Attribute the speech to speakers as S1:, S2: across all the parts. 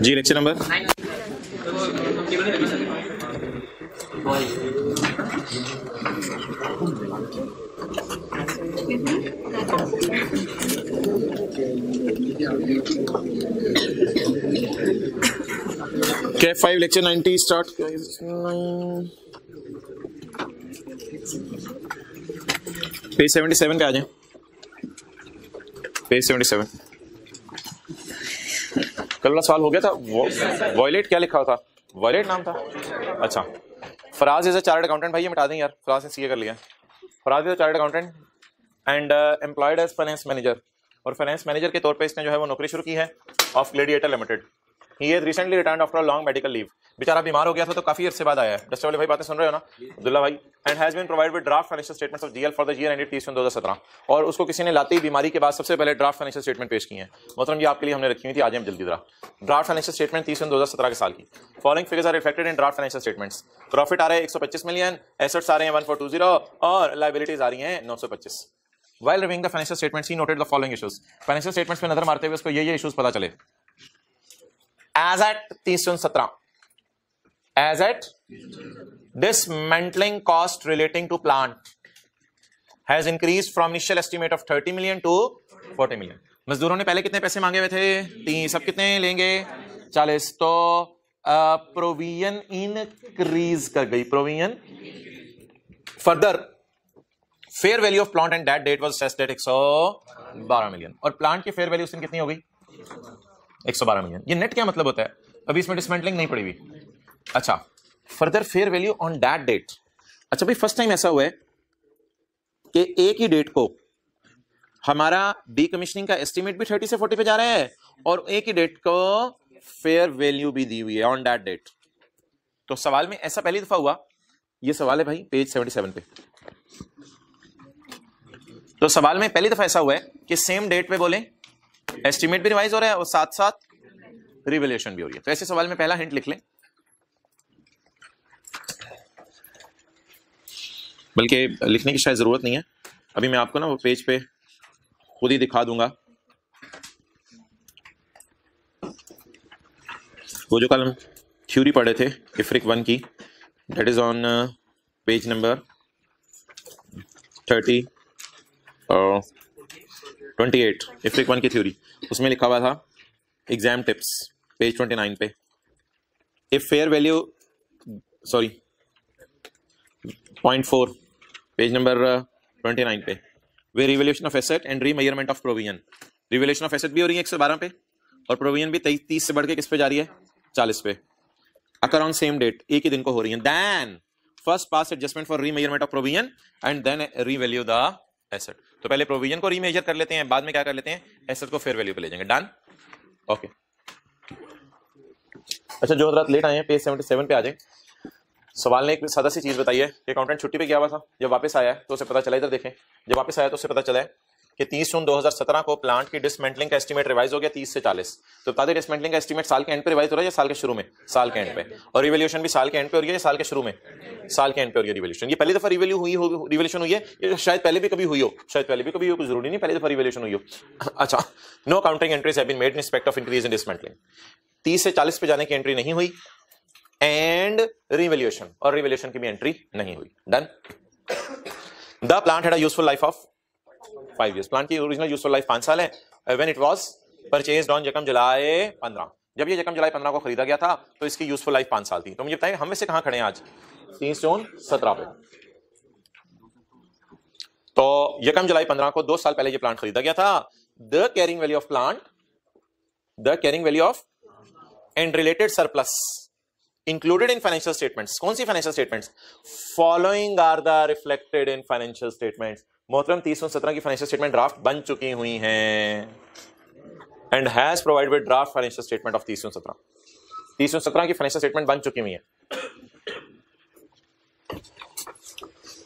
S1: जी lecture number K5 lecture 90 start. Page 77 पे आ जाए। Page 77 कल वाला सवाल हो गया था। वॉयलेट क्या लिखा था? वॉयलेट नाम था। अच्छा, Faraz is a chartered accountant. भाई ये मिटा दें यार, फराज ने सीए कर लिया। Faraz is a chartered accountant and employed as finance manager, और फाइनेंस मैनेजर के तौर पे इसने जो है वो नौकरी शुरू की है of gladiator limited. He has recently returned after a long medical leave. बेचारा बीमार हो गया था तो काफी अरसे बाद आया है। डस्टर वाले भाई बातें सुन रहे हो ना अब्दुल्ला भाई? And has been provided with draft financial statements of GL for the year ended 30/2017। और उसको किसी ने लाते ही बीमारी के बाद सबसे पहले ड्राफ्ट फाइनेंशियल स्टेटमेंट पेश किए हैं। मोहतरम ये आपके लिए हमने रखी हुई थी, आज हम जल्दी जरा ड्राफ्ट फाइनेंशियल स्टेटमेंट 30/2017 के साल की। Following figures are reflected in draft financial statements. Profit आ रहे हैं 125 मिलियन, एसेट्स आ रहे हैं 1420 और लायबिलिटीज आ रही हैं 925। While reviewing the financial statements, he noted the following issues. Financial statements पे नजर मारते हुए उसको ये issues पता चले। As at 30/17, as at dismantling cost relating to plant has increased from initial estimate of 30 million to 40 million. मजदूरों ने पहले कितने पैसे मांगे हुए थे? 30। अब कितने लेंगे? 40। तो प्रोविजन इंक्रीज कर गई। Provision further fair value of plant and that date was set at 112 million. और प्लांट की फेयर वैल्यू उस दिन कितनी हो गई? 112 मिलियन। ये नेट क्या मतलब होता है? अभी इसमें डिसमेंटलिंग नहीं पड़ी हुई। अच्छा, further fair value on that date. अच्छा भाई, फर्स्ट टाइम ऐसा हुआ है कि एक ही डेट को हमारा डीकमीशनिंग का एस्टीमेट भी 30 से 40 पे जा रहा है और एक ही डेट को फेयर वैल्यू भी दी हुई है ऑन दैट डेट। तो सवाल में ऐसा पहली दफा हुआ। ये सवाल है भाई पेज 77 पे। तो सवाल में पहली दफा ऐसा हुआ है कि सेम डेट पे बोले एस्टीमेट भी रिवाइज हो रहा है और साथ साथ रिवैल्यूएशन भी हो रही है। तो ऐसे सवाल में पहला हिंट लिख लें, बल्कि लिखने की शायद जरूरत नहीं है। अभी मैं आपको ना वो पेज पे खुद ही दिखा दूंगा। वो जो कल हम थ्योरी पढ़े थे इफ्रिक 1 की, that is on page number 28 इफ्रिक 1 की थ्योरी। उसमें लिखा हुआ था एग्जाम टिप्स पेज 29 पे। If fair value sorry point 4 page number 29 पे, वे revaluation of asset and remeasurement of provision. Revaluation of asset भी हो रही है 112 पे और प्रोविजन भी 30 से बढ़ के किस पे जा रही है? 40 पे। अकर ऑन सेम डेट, एक ही दिन को हो रही है। Then first pass adjustment for remeasurement of provision and then revalue the asset. तो पहले प्रोविजन को रीमेजर कर लेते हैं, बाद में क्या कर लेते हैं? एसेट को फेयर वैल्यू पे ले जाएंगे। Done, okay. अच्छा, जो हजरात लेट आए हैं पेज 77 पे आ जाए। सवाल ने एक सादा सी चीज बताई है कि अकाउंटेंट छुट्टी पे गया हुआ था, जब वापस आया तो उसे पता चला, इधर देखें, जब वापस आया तो उसे पता चला है कि 30 जून 2017 को प्लांट की डिसमेंटलिंग का एस्टीमेट रिवाइज हो गया 30 से 40। तो बता दें डिसमेंटलिंग का एस्टीमेट साल के एंड पे रिवाइज हो रहा है या साल के शुरू में? साल के एंड पे। और रिवैल्यूएशन भी साल के एंड पे हो रही है या साल के शुरू में? साल के एंड पे हो रही है रिवैल्यूएशन। ये पहली दफा रिवैल्यूएशन हुई है, ये शायद पहले भी कभी हुई हो, शायद पहले भी कभी हो, कुछ जरूरी नहीं पहली दफा रिवैल्यूएशन हुई हो। अच्छा, no accounting entries have been made in respect of increase in dismantling. 30 से 40 पे जाने की एंट्री नहीं हुई एंड रिवैल्यूएशन और रिवैल्यूएशन की भी एंट्री नहीं हुई। Done. The plant had a useful life of 5 years। Plant की ओरिजिनल यूजफुल लाइफ 5 साल है। When it was purchased on यकम जुलाई 15, जब ये यकम जुलाई 15 को खरीदा गया था तो इसकी यूजफुल लाइफ 5 साल थी। तो मुझे बताएं हम में से कहां खड़े हैं आज? 30 जून 17 पे। तो यकम जुलाई 15 को 2 साल पहले ये प्लांट खरीदा गया था। The carrying value of plant, the carrying value of and related surplus included in financial statements। कौन सी financial statements? Following are the reflected in financial statements। मोहतरम 30/17 की फाइनेंशियल स्टेटमेंट ड्राफ्ट बन चुकी हुई हैं and has provided with draft financial statement of 30/17। 30/17 की financial statement बन चुकी हुई है।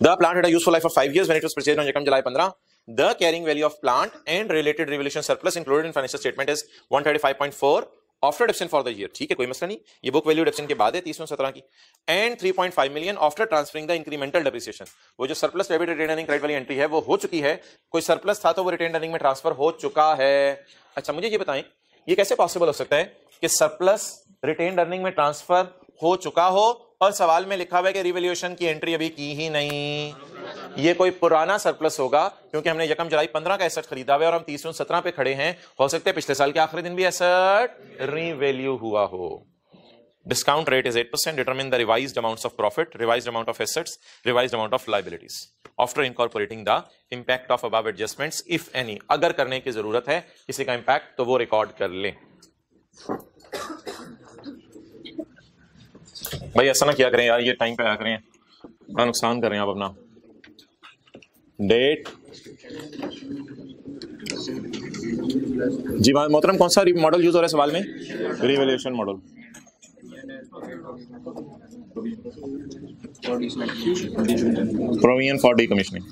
S1: The plant had a useful life of 5 years when it was purchased on July 15। The carrying value of plant and related revaluation surplus included in financial statement is 135.4 after deduction for the year, ठीक है कोई मसला नहीं, ये book value deduction के बाद है 30/17 की, and 3.5 million after transferring the incremental depreciation. वो जो surplus debit retain earning credit वाली एंट्री है वो हो चुकी है, कोई सरप्लस था तो वो रिटेन अर्निंग में ट्रांसफर हो चुका है। अच्छा मुझे ये बताएं ये कैसे पॉसिबल हो सकता है कि सरप्लस रिटेन अर्निंग में ट्रांसफर हो चुका हो और सवाल में लिखा हुआ है कि रिवैल्यूएशन की एंट्री अभी की ही नहीं। ये कोई पुराना सरप्लस होगा क्योंकि हमने यकम जुलाई 15 का एसेट खरीदा हुआ है और हम 30/17 पे खड़े हैं, हो सकता है पिछले साल के आखिरी दिन भी एसेट रीवैल्यू हुआ हो। Discount rate is 8%, determine the revised amounts of profit, revised amount of assets, revised amount of liabilities after incorporating the impact of above adjustments if any. अगर करने की जरूरत है किसी का इंपैक्ट तो वो रिकॉर्ड कर लें। भाई ऐसा ना किया करें यार, ये टाइम पे आया करें, बड़ा नुकसान कर रहे हैं आप अपना। डेट जी मोहतरम कौन सा मॉडल यूज हो रहा है सवाल में? Revaluation model. Provision for decommissioning.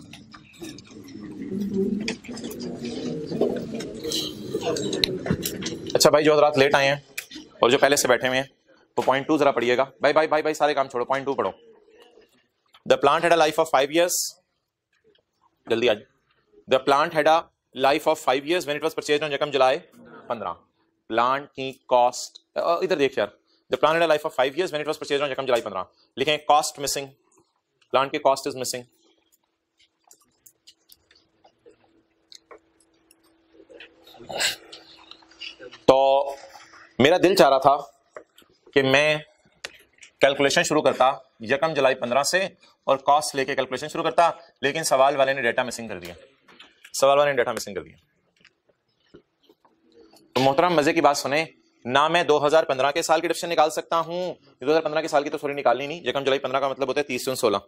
S1: अच्छा भाई जो रात लेट आए हैं और जो पहले से बैठे हुए हैं वो पॉइंट 2 जरा पढ़िएगा। भाई भाई भाई भाई सारे काम छोड़ो, पॉइंट 2 पढ़ो। The plant had a life of 5 years, जल्दी आज। The plant had a life of 5 years when it was purchased on यकम जुलाई 15। प्लांट की कॉस्ट इधर देख यार, the plant had a life of 5 years when it was purchased on यकम जुलाई 15। लिखें cost missing, plant की कॉस्ट इज मिसिंग। तो मेरा दिल चाह रहा था कि मैं कैलकुलेशन शुरू करता यकम जुलाई 15 से और कॉस्ट लेके कैलकुलेशन शुरू करता, लेकिन सवाल वाले ने डेटा मिसिंग कर दिया, सवाल वाले ने डेटा मिसिंग कर दिया। तो मोहतरम मजे की बात सुने, ना मैं 2015 के साल की डिडक्शन निकाल सकता हूं, 2015 के साल की तो सॉरी निकालनी नहीं, यकम जुलाई 15 का मतलब होता है 30/16।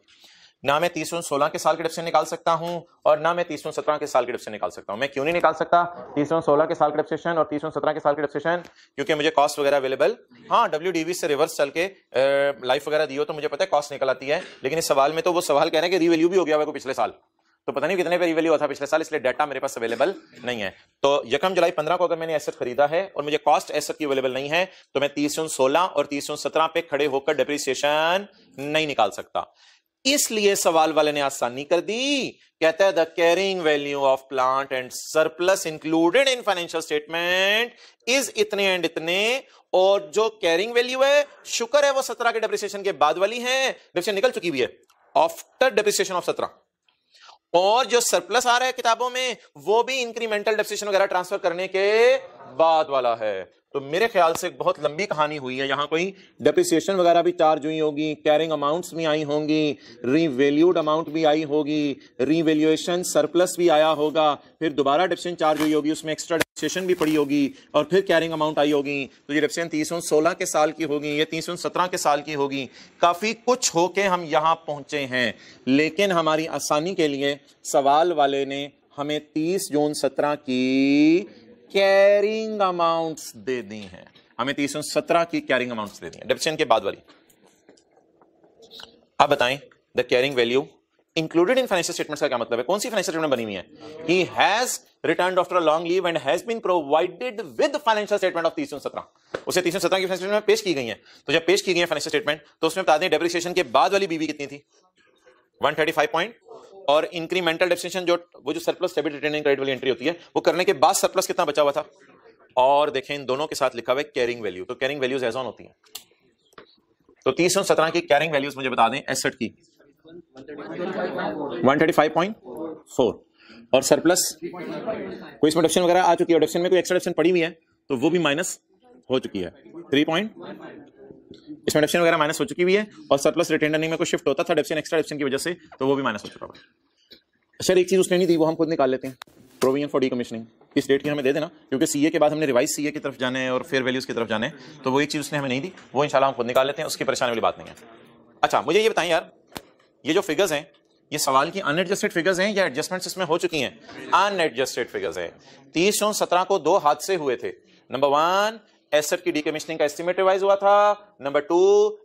S1: ना मैं 30/16 के साल की डिडक्शन निकाल सकता हूं और ना मैं 30/17 के साल की डिडक्शन निकाल सकता हूं। मैं क्यों नहीं निकाल सकता 30/16 के साल की डिडक्शन और 30/17 के साल की डिडक्शन? क्योंकि मुझे कॉस्ट वगैरह अवेलेबल, हाँ WDV से रिवर्स चल के लाइफ वगैरह दी हो तो मुझे पता है कॉस्ट निकल आती है, लेकिन इस सवाल में तो वो सवाल कह रहे हैं कि रीवैल्यू भी हो गया हुआ पिछले साल, तो पता नहीं कितने पे रीवैल्यू हुआ था पिछले साल, इसलिए डाटा मेरे पास अवेलेबल नहीं है। तो यकम जुलाई 15 को अगर मैंने एसेट खरीदा है और मुझे कॉस्ट एसेट की अवेलेबल नहीं है तो मैं 30/16 और 30/17 पे खड़े होकर डेप्रिसिएशन नहीं निकाल सकता। इसलिए सवाल वाले ने आसानी कर दी, कहता है the carrying value of plant and surplus included in financial statement is इतने एंड इतने, और जो कैरिंग वैल्यू है शुक्र है वो 17 के डेप्रिसिएशन के बाद वाली है, डेप्रिसिएशन निकल चुकी भी है आफ्टर डेप्रिसिएशन ऑफ 17, और जो सरप्लस आ रहा है किताबों में वो भी इंक्रीमेंटल डेप्रिसिएशन वगैरह ट्रांसफर करने के बाद वाला है। तो मेरे ख्याल से बहुत लंबी कहानी हुई है, यहां कोई डेप्रिसिएशन वगैरह भी चार्ज हुई होगी, कैरिंग अमाउंट्स भी आई होंगी, रीवैल्यूड अमाउंट भी आई होगी, रीवैल्यूएशन सरप्लस भी आया होगा, फिर दोबारा डेप्रिसिएशन चार्ज हुई होगी, उसमें एक्स्ट्रा डेप्रिसिएशन भी पड़ी होगी और फिर कैरिंग अमाउंट आई होगी। तो ये डेप्रिसिएशन 30/16 के साल की होगी, ये 30/17 के साल की होगी, काफी कुछ होके हम यहां पहुंचे हैं। लेकिन हमारी आसानी के लिए सवाल वाले ने हमें 30 जून 17 की कैरिंग अमाउंट्स दे दी हैं, हमें 30/17 की कैरिंग अमाउंट्स दे दी हैं, डेप्रिसिएशन के बाद वाली। अब बताएं the carrying value included in financial statements का क्या मतलब है? कौन सी फाइनेंशियल स्टेटमेंट बनी हुई है? He has returned after a long leave and has been provided with financial statement of 30/17। उसे 30/17 की फाइनेंशियल स्टेटमेंट पेश की गई है, तो जब पेश की गई है फाइनेंशियल स्टेटमेंट तो उसमें बता दें डेप्रिसिएशन के बाद वाली बीवी कितनी थी 135 पॉइंट, और इंक्रीमेंटल डेप्रिसिएशन जो वो जो सरप्लस डेबिट रिटेनिंग क्रेडिट वाली एंट्री होती है वो करने के बाद सरप्लस कितना बचा हुआ था, और देखें इन दोनों के साथ लिखा हुआ है कैरिंग वैल्यू। तो कैरिंग वैल्यूज एज ऑन होती हैं, तो 30/17 की कैरिंग वैल्यूज मुझे बता दें एसेट की 135.4, और सरप्लस कोई इसमें डेप्रिसिएशन वगैरह आ चुकी है, डेप्रिसिएशन में कोई एक्स्ट्रा डेप्रिसिएशन पड़ी हुई है तो वो भी माइनस हो चुकी है 3 इसमें डेप्रिसिएशन वगैरह माइनस हो चुकी हुई है, और सरप्लस रिटेन अर्निंग में कोई शिफ्ट होता था डेप्रिसिएशन एक्स्ट्रा डेप्रिसिएशन की वजह से तो वो भी माइनस हो चुका है। अच्छा एक चीज उसने नहीं दी वो हम खुद निकाल लेते हैं, प्रोविजन फॉर डीकमीशनिंग इस डेट की हमें दे देना, क्योंकि सीए के बाद हमने रिवाइज सीए की तरफ जाने और फेयर वैल्यूज की तरफ जाने, तो वो एक चीज उसने हमें नहीं दी, वो इंशाल्लाह हम खुद निकाल लेते हैं, उसकी परेशानी वाली बात नहीं है। अच्छा मुझे ये बताएं यार, ये जो फिगर्स हैं ये सवाल की अनएडजस्टेड फिगर्स हैं या एडजस्टमेंट्स इसमें हो चुकी हैं? अनएडजस्टेड फिगर्स हैं। 30/17 को 2 हादसे हुए थे, नंबर 1 एसेट की डीकमीशनिंग का एस्टिमेट रिवाइज हुआ था, नंबर 2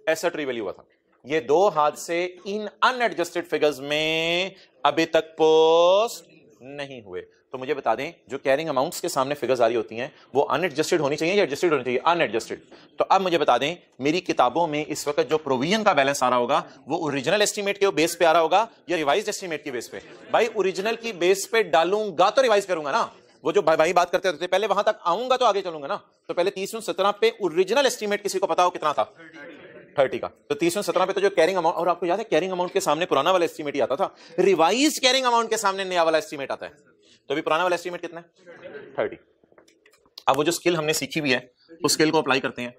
S1: एसेट रीवैल्यू हुआ था। ये 2 हादसे इन अनएडजस्टेड फिगर्स में अभी तक पोस्ट नहीं हुए। तो मुझे बता दें जो कैरिंग अमाउंट्स के सामने फिगर्स आ रही होती हैं वो अनएडजस्टेड होनी चाहिए या एडजस्टेड होनी चाहिए? अनएडजस्टेड। तो अब मुझे बता दें मेरी किताबों में इस वक्त जो प्रोविजन का बैलेंस आ रहा होगा वो ओरिजिनल एस्टीमेट के बेस पे आ रहा होगा या रिवाइज्ड एस्टीमेट के बेस पे? भाई ओरिजिनल की बेस पे डालूंगा तो रिवाइज करूंगा ना। वो जो भाई बात करते थे पहले वहां तक आऊंगा तो आगे चलूंगा ना। तो पहले 30/17 पे ओरिजिनल एस्टीमेट किसी को पता हो कितना था? 30 का। तो 30/17 पे तो जो कैरिंग अमाउंट, और आपको याद है कैरिंग अमाउंट के सामने पुराना वाला एस्टीमेट ही आता था, रिवाइज कैरिंग अमाउंट के सामने नया वाला एस्टीमेट आता है। तो अभी पुराना वाला एस्टीमेट कितना है? 30। अब वो जो स्किल हमने सीखी हुई है उस स्किल को अप्लाई करते हैं।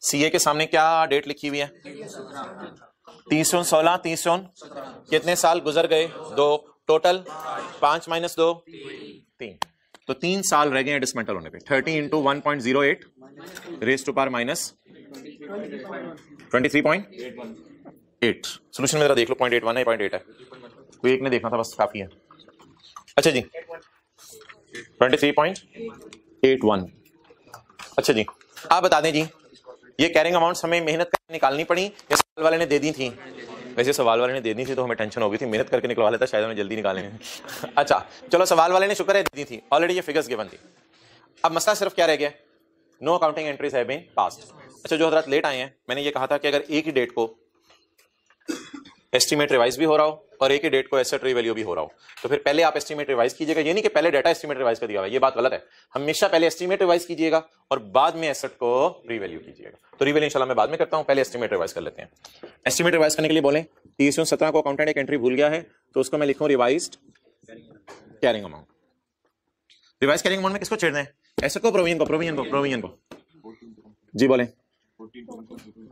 S1: सीए के सामने क्या डेट लिखी हुई है? 30/16, 30 कितने साल गुजर गए? 2। टोटल 5 - 2 3। तो 3 साल रह गए डिसमेंटल होने पे। 30 × 1.08 raise to power minus 23.8। Solution में जरा देख लो, 0.81 है 0.8 है, कोई एक ने देखना था बस काफी है। अच्छा जी 23.81। अच्छा जी आप बता दें जी ये कैरिंग अमाउंट्स हमें मेहनत करके निकालनी पड़ी या सवाल वाले ने दे दी थी? वैसे सवाल वाले ने दे दी थी तो हमें टेंशन हो गई थी, मेहनत करके निकलवा लेता शायद हमें जल्दी निकालेंगे। अच्छा चलो सवाल वाले ने शुक्र है दे दी थी, ऑलरेडी ये फिगर्स गिवन थी। अब मसला सिर्फ क्या रह गया? No accounting entries have been passed. अच्छा जो हजरात लेट आए हैं, मैंने ये कहा था कि अगर एक ही डेट को एस्टीमेट रिवाइज भी हो रहा हो और एक ही डेट को एसेट रीवैल्यू भी हो रहा हो तो फिर पहले आप एस्टीमेट रिवाइज कीजिएगा। ये नहीं कि पहले डाटा एस्टीमेट रिवाइज कर दिया हुआ है, ये बात गलत है। हमेशा पहले एस्टीमेट रिवाइज कीजिएगा और बाद में एसेट को रीवैल्यू कीजिएगा। तो रीवैल्यू इंशाल्लाह मैं बाद में करता हूं, पहले एस्टीमेट रिवाइज कर लेते हैं। एस्टीमेट रिवाइज करने के लिए बोलें 30/17 को अकाउंटेंट एक एंट्री भूल गया है तो उसको मैं लिखूं revised carrying amount. Revise carrying amount में किसको छेड़ना है? एसेट को, प्रोविजन को? प्रोविजन को जी बोले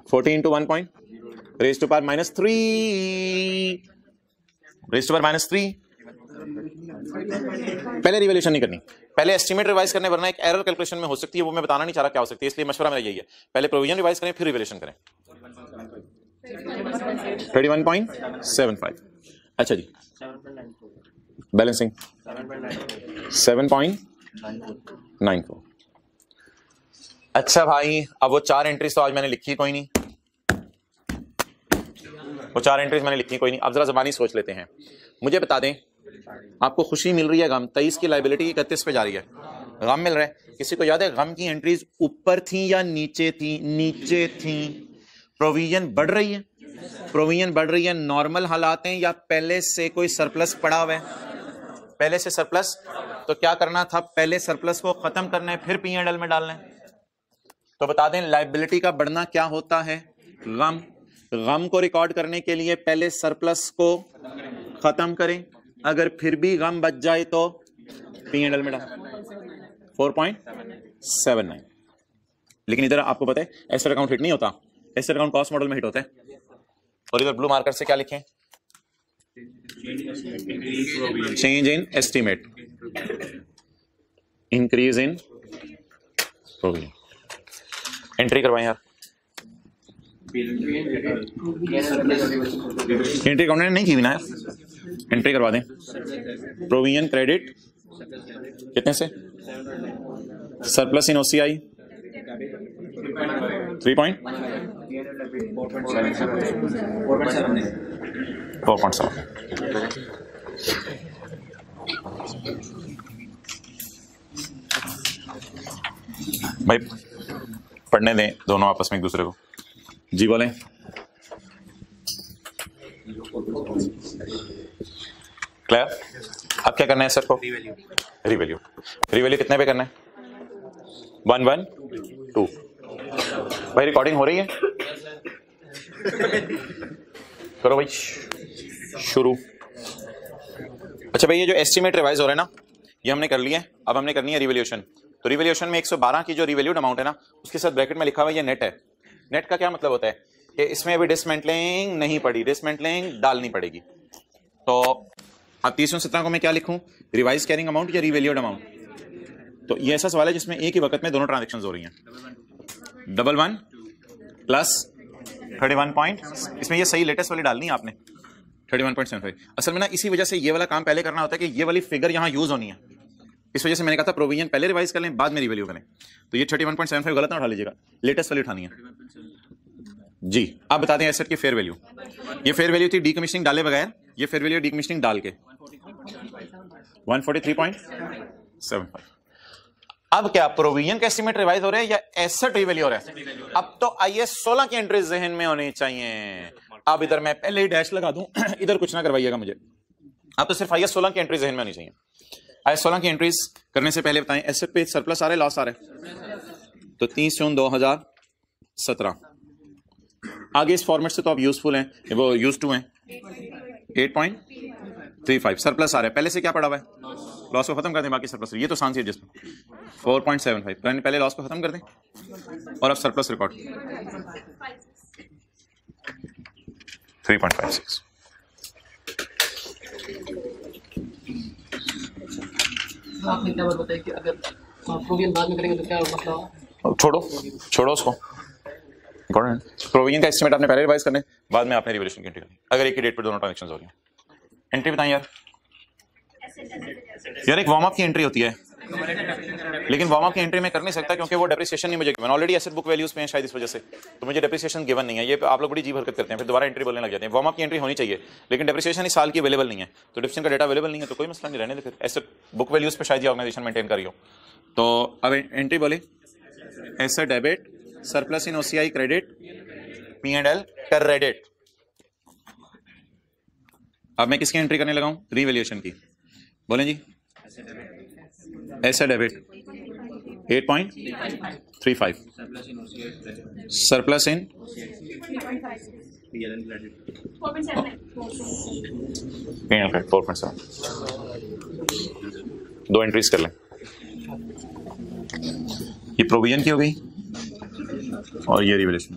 S1: 40 × 1 raise to power minus 3 raise to power minus 3। पहले रिवैल्यूएशन नहीं करनी, पहले एस्टीमेट रिवाइज करने, वरना एक एरर कैलकुलेशन में हो सकती है, वो मैं बताना नहीं चाह रहा क्या हो सकती है, इसलिए मशवरा मेरा यही है पहले प्रोविजन रिवाइज करें फिर रिवैल्यूएशन करें। 31.75। अच्छा जी बैलेंसिंग 7.94। अच्छा भाई अब वो 4 एंट्रीज तो आज मैंने लिखी कोई नहीं, वो 4 एंट्रीज मैंने लिखी कोई नहीं। अब जरा ज़बानी सोच लेते हैं। मुझे बता दें आपको खुशी मिल रही है गम? 23 की लाइबिलिटी 31 पे जा रही है, गम मिल रहा है। किसी को याद है गम की एंट्रीज ऊपर थी या नीचे थी? नीचे थी। प्रोविजन बढ़ रही है, प्रोविजन बढ़ रही है नॉर्मल हालात हैं या पहले से कोई सरप्लस पड़ा हुआ है? पहले से सरप्लस। तो क्या करना था? पहले सरप्लस को खत्म करना है फिर P&L में डालना है। तो बता दें लाइबिलिटी का बढ़ना क्या होता है? गम। गम को रिकॉर्ड करने के लिए पहले सरप्लस को खत्म करें, अगर फिर भी गम बच जाए तो P&L में डाल 4.79। लेकिन इधर आपको पता है एसेट अकाउंट हिट नहीं होता, एसेट अकाउंट कॉस्ट मॉडल में हिट होता है। और इधर ब्लू मार्कर से क्या लिखें? Change in estimate, increase in provision. Entry करवाएं यार, एंट्री अकाउंट ने नहीं की ना, एंट्री करवा दें। प्रोविजन क्रेडिट कितने से? सरप्लस इन OCI 4.7। भाई पढ़ने दें दोनों आपस में एक दूसरे को। जी बोलें। क्लियर? अब क्या करना है सर को? रिवैल्यू। रिवैल्यू कितने पे करना है? 112। भाई रिकॉर्डिंग हो रही है? करो भाई शुरू। अच्छा भाई ये जो एस्टीमेट रिवाइज हो रहा है ना ये हमने कर लिया है, अब हमने करनी है रिवैल्यूएशन। तो रिवैल्यूएशन में 112 की जो रिवैल्यूड अमाउंट है ना उसके साथ ब्रैकेट में लिखा हुआ ये नेट है। नेट का क्या मतलब होता है कि इसमें अभी डिसमेंटलिंग नहीं पड़ी, डिसमेंटलिंग डालनी पड़ेगी। तो अब 30/17 को मैं क्या लिखूं? रिवाइज कैरिंग अमाउंट या रिवैल्यूड अमाउंट? तो ये ऐसा सवाल है जिसमें एक ही वक्त में दोनों ट्रांजेक्शंस हो रही हैं। 11 प्लस 31 पॉइंट, इसमें ये सही लेटेस्ट वाली डालनी है आपने 31.75। असल में ना इसी वजह से ये वाला काम पहले करना होता है कि ये वाली फिगर यहाँ यूज होनी है। इस वजह से मैंने कहा था प्रोविजन पहले रिवाइज कर लें बाद में रिवैल्यू करें। तो ये 31.75 गलत ना उठा लीजिएगा, लेटेस्ट वाली उठानी है जी। आप बता दें एसेट की फेयर वैल्यू, ये फेयर वैल्यू थी डीकमीशनिंग डाले बगैर, ये फेयर वैल्यू डीकमीशनिंग डाल के 143.75। अब क्या प्रोविजन का एस्टीमेट रिवाइज हो रहा है या एसेट रीवैल्यू हो रहा है? अब तो आइए 16 की एंट्री जहन में होनी चाहिए। अब इधर मैं पहले ही डैश लगा दूं, इधर कुछ ना करवाइएगा मुझे। अब तो सिर्फ IS 16 की एंट्री जहन में होनी चाहिए। IS 16 की एंट्रीज करने से पहले बताएं एसेट पे सरप्लस आ रहा है, लॉस आ रहा है? तो 30/6/2017। आगे इस फॉर्मेट से तो आप यूजफुल हैं, वो यूज टू हैं। 8.35 सरप्लस आ रहा है, पहले से क्या पड़ा हुआ है? लॉस को खत्म कर दें, बाकी सरप्लस। ये तो आसान सी एडजस्टमेंट। 4.75 पहले लॉस को खत्म कर दें और अब सरप्लस रिकॉर्ड 3.56।
S2: आपने क्या बताया कि अगर प्रोविजन बाद में करेंगे तो क्या मतलब?
S1: छोड़ो उसको। प्रोविजन का एस्टीमेट आपने पहले रिवाइज करने, बाद में आपने रिवैल्यूएशन की एंट्री करनी। अगर एक ही डेट पर दोनों ट्रांजैक्शंस हो रही हैं, एंट्री बताएं यार। एक वार्म अप की एंट्री होती है, लेकिन वार्म अप की एंट्री में कर नहीं सकता क्योंकि वो डेप्रिसिएशन नहीं मुझे given. Already asset book values पे है शायद, इस वजह से तो मुझे डेप्रिसिएशन गिवन नहीं है। ये आप लोग बड़ी जीभ हरकत करते हैं, फिर दोबारा एंट्री बोलने लग जाते हैं। वार्म अप की एंट्री होनी चाहिए, लेकिन डेप्रिसिएशन इस साल की अवेलेबल नहीं है, तो डेप्रिसिएशन का डेटा अवेलेबल नहीं है तो कोई मसला नहीं, रहने दे। फिर एसेट बुक वैल्यूज पे शायद ये ऑर्गेनाइजेशन मेंटेन करी हो। तो अब एंट्री बोले एसेट डेबिट, सरप्लस इन OCI क्रेडिट, P&L क्रेडिट। अब मैं किसकी एंट्री करने लगा हूं? रीवैल्यूएशन की। बोलें जी। Asset debit 8.35, surplus in P&L 4.7। दो एंट्रीज कर लें। ये प्रोविजन की हो गई और ये रिवैल्यूएशन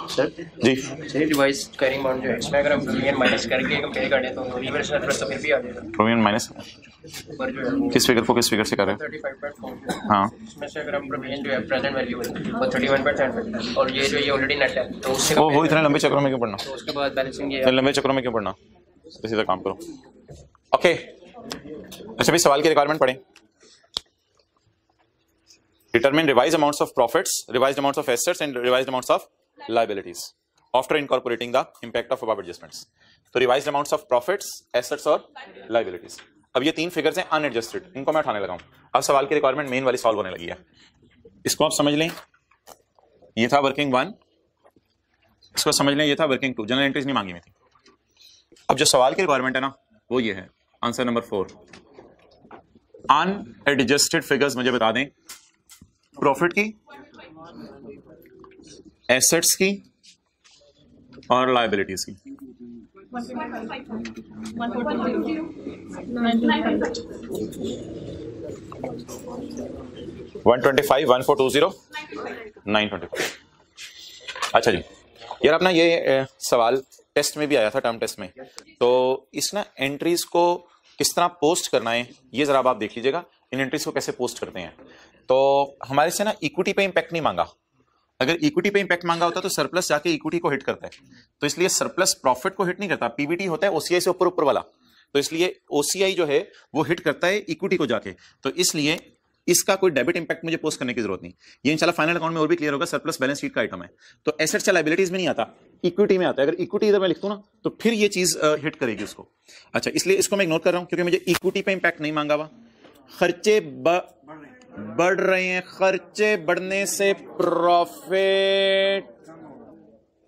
S2: सर
S1: जी।
S2: रिवाइज करेंगे अमाउंट जो है इसमें अगर हम प्रोविजन माइनस करके कंपेयर करें तो रिवैल्यूएशन प्लस तो फिर भी आ जाएगा।
S1: प्रोविजन माइनस
S2: ऊपर जो है
S1: किस फिगर को किस फिगर से कर रहे हैं?
S2: 35.4
S1: हाँ,
S2: इसमें से अगर हम प्रोविजन जो है प्रेजेंट वैल्यू है वो 31% और ये जो ये ऑलरेडी नेट है तो उससे
S1: वो इतने लंबे चक्रों में क्यों पढ़ना?
S2: तो उसके बाद बैलेंसिंग ये
S1: इतने लंबे चक्रों में क्यों पढ़ना? सीधा काम करो। ओके, अच्छा भाई सवाल की रिक्वायरमेंट पढ़ें। Determine revised amounts of profits, revised amounts of assets and revised amounts of liabilities after incorporating the impact of above adjustments. तो revised amounts of profits, assets और liabilities। अब ये तीन फिगर्स हैं अनएडजस्टेड, इनको मैं उठाने लगा हूं। अब सवाल की रिक्वायरमेंट मेन वाली सॉल्व होने लगी है। इसको आप समझ लें, ये था वर्किंग 1, इसको समझ लें ये था वर्किंग 2। जनरल एंट्रीज नहीं मांगी में थी। अब जो सवाल की रिक्वायरमेंट है ना वो ये है, आंसर नंबर 4। अनएडजस्टेड फिगर्स मुझे बता दें, प्रॉफिट की, एसेट्स की और लायबिलिटीज की। 125, 1420, 925। अच्छा जी, यार अपना ये सवाल टेस्ट में भी आया था, टर्म टेस्ट में। तो इस ना एंट्रीज को किस तरह पोस्ट करना है ये जरा आप देख लीजिएगा। इन एंट्रीज को कैसे पोस्ट करते हैं। तो हमारे से ना इक्विटी पे इंपैक्ट नहीं मांगा। अगर इक्विटी पे इंपैक्ट मांगा होता तो सरप्लस जाके इक्विटी को हिट करता है, तो इसलिए सरप्लस प्रॉफिट को हिट नहीं करता। पीबीटी होता है ओसीआई से ऊपर ऊपर वाला, तो इसलिए ओसीआई जो है वो हिट करता है इक्विटी को जाके। तो इसलिए इसका कोई डेबिट इंपैक्ट मुझे पोस्ट करने की जरूरत नहीं। ये इंशाल्लाह फाइनल अकाउंट में और भी क्लियर होगा। सरप्लस बैलेंस शीट का आइटम है, तो एसेट्स या लायबिलिटीज में नहीं आता, इक्विटी में आता है। अगर इक्विटी इधर मैं लिख दूं ना तो फिर ये चीज हिट करेगी उसको। अच्छा, इसलिए इसको मैं इग्नोर कर रहा हूं क्योंकि मुझे इक्विटी पे इंपैक्ट नहीं मांगा हुआ। खर्चे बढ़ रहे हैं, खर्चे बढ़ने से प्रॉफिट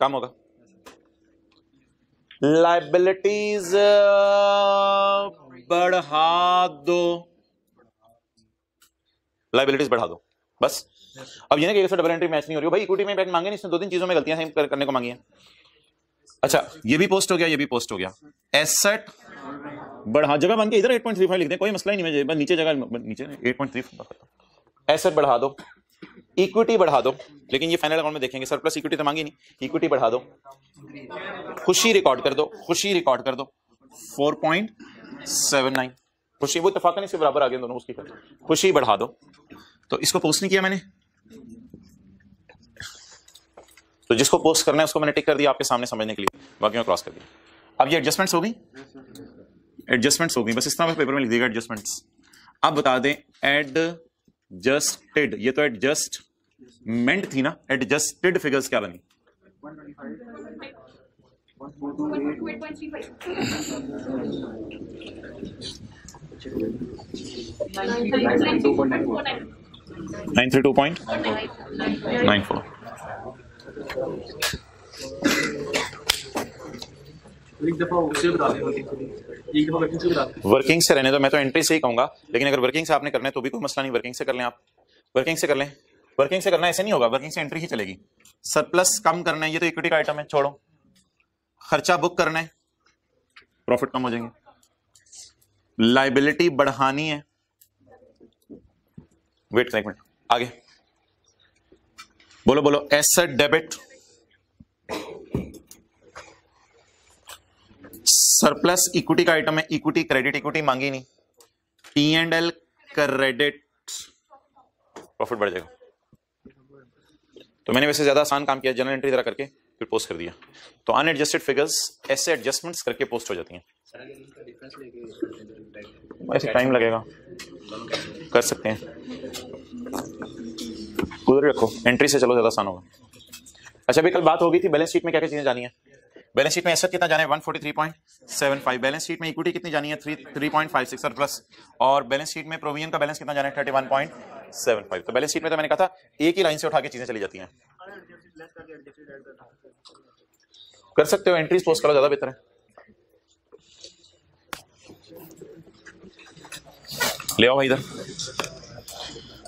S1: कम होगा। लायबिलिटीज बढ़ा दो, लायबिलिटीज बढ़ा दो बस। अब ये ना कि डबल एंट्री मैच नहीं हो रही हो भाई, इक्विटी में इंपैक्ट मांगे नहीं, इसने दो तीन चीजों में गलतियां करने को मांगी हैं। अच्छा, ये भी पोस्ट हो गया, ये भी पोस्ट हो गया। एसेट बढ़ा, जगह बन के इधर 8.35 लिख दें, कोई मसला ही नहीं है। नीचे जगह नीचे 8.35। एसेट बढ़ा दो, इक्विटी बढ़ा दो, लेकिन ये फाइनल अकाउंट में देखेंगे। सरप्लस इक्विटी तो मांगी नहीं, इक्विटी बढ़ा दो, खुशी रिकॉर्ड कर दो, खुशी रिकॉर्ड कर दो 4.79। खुशी वो इत्तेफाकन इसके बराबर आ गए दोनों, उसकी खुशी बढ़ा दो। तो इसको पोस्ट नहीं किया मैंने, तो जिसको पोस्ट करना है उसको मैंने टिक कर दिया आपके सामने समझने के लिए, बाकी में क्रॉस कर दिया। अब ये एडजस्टमेंट्स हो गई, एडजस्टमेंट्स हो गई, बस इस तरह पेपर में लिख दीजिएगा एडजस्टमेंट्स। अब बता दें एडजस्टेड, ये तो एडजस्टमेंट थी ना, एडजस्टेड फिगर्स क्या बनी? 932.94। वर्किंग से रहने दो, मैं तो एंट्री से ही कहूंगा, लेकिन अगर वर्किंग से आपने करना है तो भी कोई मसला नहीं, वर्किंग से कर लें आप, वर्किंग से कर लें। वर्किंग से करना ऐसे नहीं होगा, वर्किंग से एंट्री ही चलेगी। सरप्लस कम करना है, ये तो इक्विटी का आइटम है, छोड़ो। खर्चा बुक करना है, प्रॉफिट कम हो जाएंगे। लाइबिलिटी बढ़ानी है, वेट करें एक मिनट, आगे बोलो बोलो। एसेट डेबिट, सरप्लस इक्विटी का आइटम है, इक्विटी क्रेडिट, इक्विटी मांगी नहीं। P&L क्रेडिट, प्रॉफिट बढ़ जाएगा। तो मैंने वैसे ज्यादा आसान काम किया, जनरल एंट्री जरा करके फिर पोस्ट कर दिया। तो अनएडजस्टेड फिगर्स ऐसे एडजस्टमेंट्स करके पोस्ट हो जाती हैं। ऐसे टाइम लगेगा, कर सकते हैं, उधर रखो, एंट्री से चलो, ज्यादा आसान होगा। अच्छा अभी कल बात हो गई थी बैलेंस शीट में क्या क्या चीजें जानी है। बैलेंस शीट में एसेट कितना जाना है 143.75, बैलेंस शीट में इक्विटी कितनी जानी है 3.56 सरप्लस, और बैलेंस शीट में प्रोविजन का बैलेंस कितना जाना है 31.75। तो बैलेंस शीट में तो मैंने कहा था एक ही लाइन से उठा के चीजें चली जाती हैं। कर सकते हो, एंट्रीज पोस्ट करो, ज्यादा बेहतर है। ले आओ भाई इधर।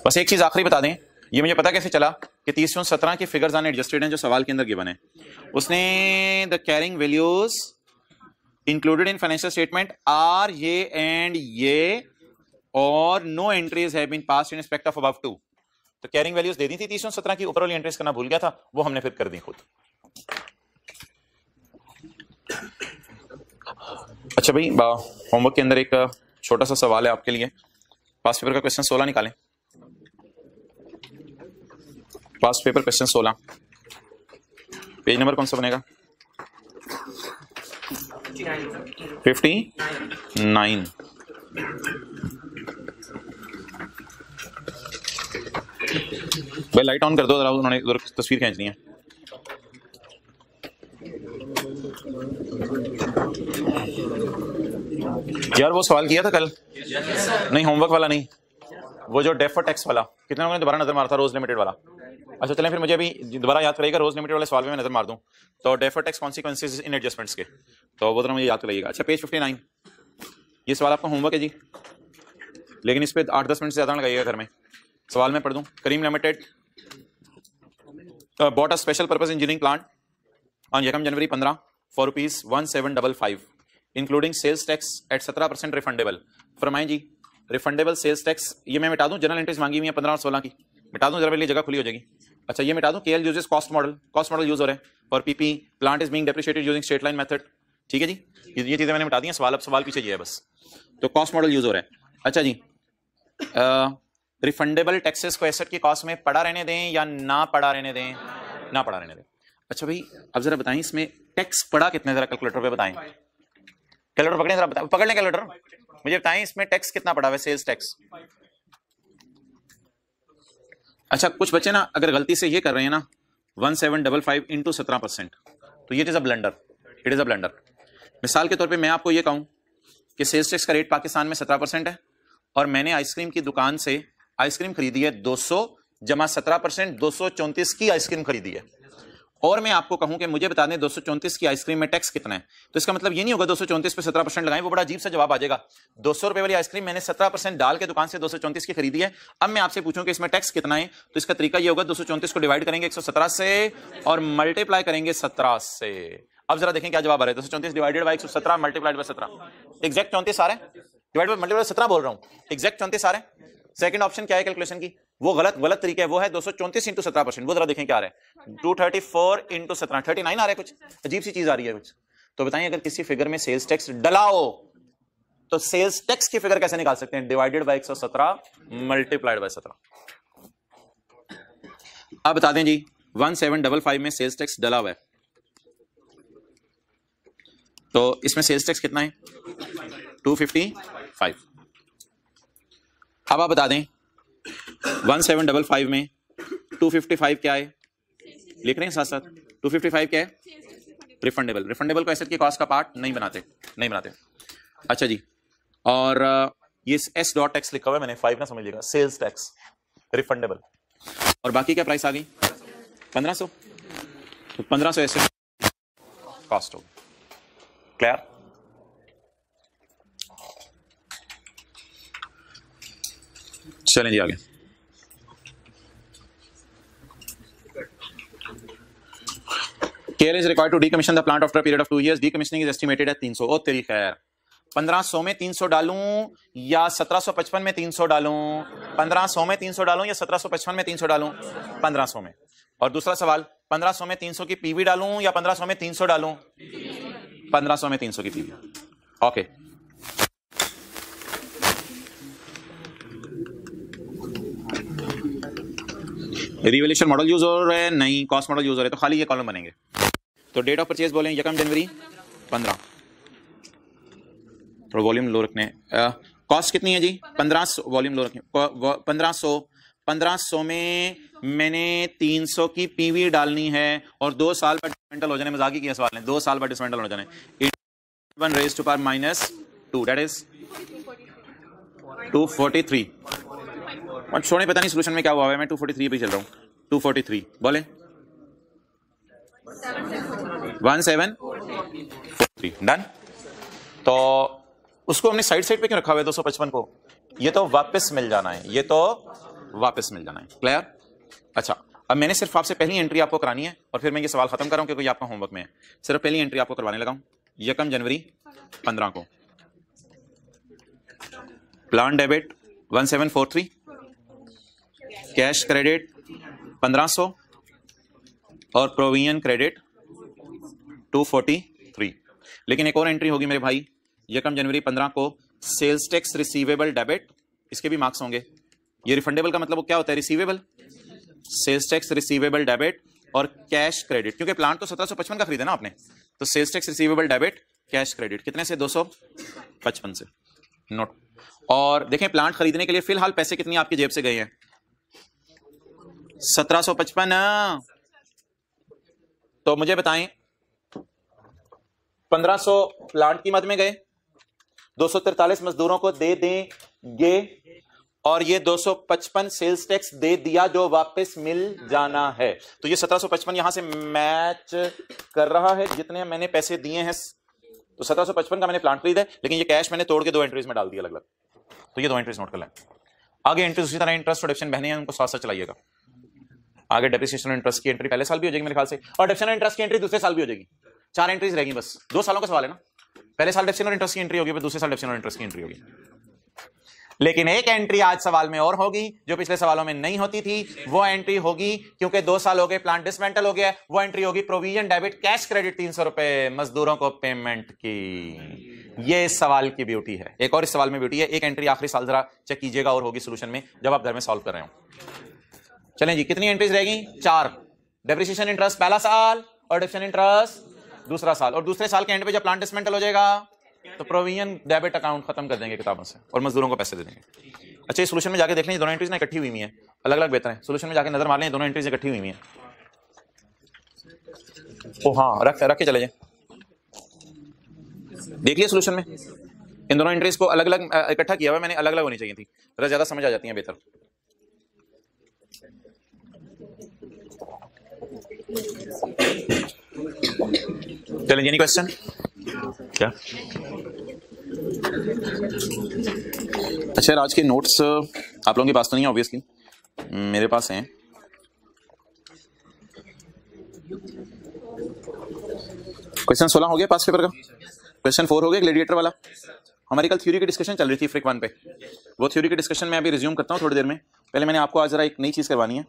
S1: बस एक चीज आखिरी बता दें, ये मुझे पता कैसे चला कि 30/17 की फिगर्स अनएडजस्टेड हैं जो सवाल के अंदर गिवन है। उसने the carrying values included in financial statement are ये एंड ये, और no entries have been passed in respect of above to. तो कैरिंग वैल्यूज दे दी थी 30/17 की, ऊपर वाली एंट्रीज करना भूल गया था, वो हमने फिर कर दी खुद। अच्छा भाई, होमवर्क के अंदर एक छोटा सा सवाल है आपके लिए। पास्ट पेपर का क्वेश्चन 16 निकालें। Past paper question 16, page number कौन सा बनेगा 59। भाई लाइट ऑन कर दो जरा, उन्होंने उधर तस्वीर खींचनी है। यार वो सवाल किया था कल, नहीं होमवर्क वाला नहीं, वो जो डेफर टैक्स वाला, कितने लोगों ने दोबारा नजर मारा था, रोज लिमिटेड वाला। अच्छा चलें फिर मुझे अभी दोबारा याद करिएगा, रोज लिमिटेड वाले सवाल में मैं नजर मार दूं। तो डेफर टैक्स कॉन्सिक्वेंसेस इन एडजस्टमेंट्स के, तो वो तो मुझे याद कराइएगा। अच्छा पेज 59, ये सवाल आपका होमवर्क है जी, लेकिन इस पे 8-10 मिनट से ज्यादा लगाइएगा घर में। सवाल में पढ़ दूं। Karim limited bought a special purpose engineering plant on यकम January 15 for ₹1755 including sales tax at 17% refundable. फरमाएं जी, रिफंडेबल सेल्स टैक्स, ये मैं मिटा दूं, जनरल एंट्रीज मांगी हुई है 15 और 16 की, मिटा दूं जरा, मेरे लिए जगह खुली हो जाएगी। अच्छा ये मिटा दूं, KL uses cost model, cost model use हो रहा है, और PP plant is being depreciated using straight line method. ठीक है जी, ये चीजें मैंने मिटा दी हैं, सवाल अब सवाल पीछे ये है बस। तो कॉस्ट मॉडल यूज हो रहा है। अच्छा जी, रिफंडेबल टैक्सेस को एसेट की कॉस्ट में पड़ा रहने दें या ना पड़ा रहने दें, ना पड़ा रहने दें। अच्छा भाई अब जरा बताएं इसमें टैक्स पड़ा कितने, जरा कैलकुलेटर पे बताएं, कैलकुलेटर पकड़ें जरा, पकड़ लें कैलकुलेटर, मुझे बताएं इसमें टैक्स कितना पड़ा हुआ, सेल्स टैक्स। अच्छा कुछ बच्चे ना अगर गलती से ये कर रहे हैं ना 1755 इंटू 17%, तो ये is a blunder, it is a blunder. मिसाल के तौर पे मैं आपको ये कहूं कि सेल्स टैक्स का रेट पाकिस्तान में 17% है, और मैंने आइसक्रीम की दुकान से आइसक्रीम खरीदी है 200 जमा 17%, 234 की आइसक्रीम खरीदी है, और मैं आपको कहूं कि मुझे बता दें 234 की आइसक्रीम में टैक्स कितना है, तो इसका मतलब ये नहीं होगा 234 पे 17% लगाएं, वो बड़ा अजीब सा जवाब आ जाएगा। 200 रुपए वाली आइसक्रीम मैंने 17% डाल के दुकान से 234 की खरीदी है, अब मैं आपसे पूछूं कि इसमें टैक्स कितना है, तो इसका तरीका ये होगा 234 को डिवाइड करेंगे 117 से और मल्टीप्लाई करेंगे 17 से। अब जरा देखें क्या जवाब आ रहा है, 234 divided by 117 multiplied by 17, exact 34 आ रहा है, डिवाइड बाय मल्टीप्लाई 17 बोल रहा हूं, एग्जैक्ट 34 आ रहा है। सेकंड ऑप्शन क्या है कैलकुलेशन की, वो गलत तरीका है, वो है 234 इंटू 17%, वो जरा देखें क्या आ रहा है, 234 इंटू 17, 39 आ रहा है, कुछ अजीब सी चीज आ रही है कुछ। तो बताइए अगर किसी फिगर में सेल्स टैक्स डलाओ तो सेल्स टैक्स की फिगर कैसे निकाल सकते हैं, डिवाइडेड बाय 117 मल्टीप्लाइड बाय 17। अब बता दें जी 1755 में सेल्स टैक्स डला हुआ है, तो इसमें सेल्स टैक्स कितना है 255। अब आप बता दें 1755 में 255 क्या है, लिख रहे हैं साथ साथ, 255 क्या है रिफंडेबल, रिफंडेबल को एसेट की कॉस्ट का पार्ट नहीं बनाते। अच्छा जी, और ये एस डॉट टैक्स लिखा हुआ है मैंने, 5 ना समझिएगा, सेल्स टैक्स रिफंडेबल। और बाकी क्या प्राइस आ गई 1500, तो 1500 एसेट कॉस्ट होगी। क्लियर? चलें जी आगे। KL is required to decommission the plant after a period of 2 years. Decommissioning is estimated at 300। ओ तेरी खैर, 1500 में 300 डालूं या 1755 में 300 डालूं? 1500 में 300 डालूं या 1755 में 300 डालूं? 1500 में। और दूसरा सवाल, 1500 में 300 की पीवी डालूं या 1500 में 300 डालूं? 1500 में 300 की PV. Okay, revaluation model use हो रहा है? नहीं, कॉस्ट मॉडल यूज हो रहा है, तो खाली ये कॉलम बनेंगे। तो डेट ऑफ परचेज बोलें 1 जनवरी 15, थोड़ा वॉल्यूम लो रखने। कॉस्ट कितनी है जी? 1500, वॉल्यूम लो रखें, 1500 में मैंने 300 की पीवी डालनी है और 2 साल पर डिसमेंटल हो जाने, मजाक की सवाल है, 2 साल पर डिसमेंटल हो जाने, 1 raised to power -2 that is 243। और छोड़े, पता नहीं सोल्यूशन में क्या हुआ है, मैं 243 पे चल रहा हूँ। 243 बोले 1743 डन। तो उसको हमने साइड साइड पे क्यों रखा हुआ है 255 को? ये तो वापस मिल जाना है, ये तो वापस मिल जाना है। क्लियर? अच्छा, अब मैंने सिर्फ आपसे पहली एंट्री आपको करानी है और फिर मैं ये सवाल खत्म कर रहा हूं क्योंकि ये आपका होमवर्क में है। सिर्फ पहली एंट्री आपको करवाने लगा हूं। 1 जनवरी 15 को प्लान डेबिट 1743, कैश क्रेडिट 1500 और प्रोविजन क्रेडिट 243। लेकिन एक और एंट्री होगी मेरे भाई 1 जनवरी 15 को सेल्स टैक्स रिसीवेबल डेबिट, इसके भी मार्क्स होंगे। ये रिफंडेबल का मतलब वो क्या होता है? Receivable, sales tax receivable debit और कैश क्रेडिट, क्योंकि प्लांट तो 1755 का खरीदा ना आपने, तो sales tax receivable debit cash credit कितने से? 255 से। नोट। और देखें प्लांट खरीदने के लिए फिलहाल पैसे कितनी आपकी जेब से गए हैं? 1755। तो मुझे बताएं 1500 प्लांट कीमत में गए, 243 मजदूरों को दे देंगे और ये 255 सेल्स टैक्स दे दिया जो वापस मिल जाना है। तो ये 1755 यहां से मैच कर रहा है जितने मैंने पैसे दिए हैं। तो 1755 का मैंने प्लांट खरीदा है, लेकिन ये कैश मैंने तोड़ के 2 एंट्रीज में डाल दिया अलग अलग। तो ये 2 एंट्रीज नोट कर लें। आगे एंट्रीज उसी तरह इंटरेस्ट और डिविडेंड बहने हैं, उनको साथ साथ चलाइएगा। आगे डेप्रिसिएशन और इंटरेस्ट की एंट्री पहले साल भी हो जाएगी मेरे ख्याल से, और डिविडेंड और इंटरेस्ट की एंट्री दूसरे साल भी हो जाएगी। 4 एंट्रीज रहेगी बस, 2 सालों का सवाल है ना। पहले साल डिविडेंड और इंटरेस्ट की एंट्री होगी, फिर दूसरे साल डिविडेंड और इंटरेस्ट की एंट्री होगी। लेकिन एक एंट्री आज सवाल में और होगी जो पिछले सवालों में नहीं होती थी। वो एंट्री होगी क्योंकि 2 साल हो गए, प्लांट डिसमेंटल हो गया, वो एंट्री होगी प्रोविजन डेबिट कैश क्रेडिट 300 रुपए मजदूरों को पेमेंट की। ये इस सवाल की ब्यूटी है। एक और इस सवाल में ब्यूटी है, एक एंट्री आखिरी साल जरा चेक कीजिएगा और होगी सोल्यूशन में जब आप घर में सॉल्व कर रहे हो। चलें जी, कितनी एंट्रीज रहेगी? 4। डेप्रिसिएशन इंटरेस्ट पहला साल और डिविडेंड इंटरेस्ट दूसरा साल, और दूसरे साल के एंड पे जब प्लांट डिसमेंटल हो जाएगा तो प्रोविजन डेबिट अकाउंट खत्म कर देंगे किताबों से और मजदूरों को पैसे दे देंगे। अच्छा, इस सोल्यूशन में जाके देख लें, दोनों एंट्रीज ना इकट्ठी हुई हैं, अलग अलग बेहतर है। सोल्यूशन में जाके नजर मार लें, दोनों एंट्रीज इकट्ठी हुई हैं। ओ हाँ, रख के चले जाए, देख लिया सोल्यूशन में इन दोनों एंट्रीज को अलग अलग इकट्ठा किया हुआ, मैंने अलग अलग होनी चाहिए थी, जरा ज्यादा समझ आ जाती है बेहतर। चलें, एनी क्वेश्चन? क्या? अच्छा, आज के नोट्स आप लोगों के पास तो नहीं है ऑब्वियसली, मेरे पास हैं। क्वेश्चन 16 हो गया पास पेपर का, क्वेश्चन 4 हो गया ग्लेडिएटर वाला। हमारी कल थ्योरी की डिस्कशन चल रही थी फ्रिक 1 पे, वो थ्योरी की डिस्कशन मैं अभी रिज्यूम करता हूँ थोड़ी देर में। पहले मैंने आपको आज जरा एक नई चीज करवानी है,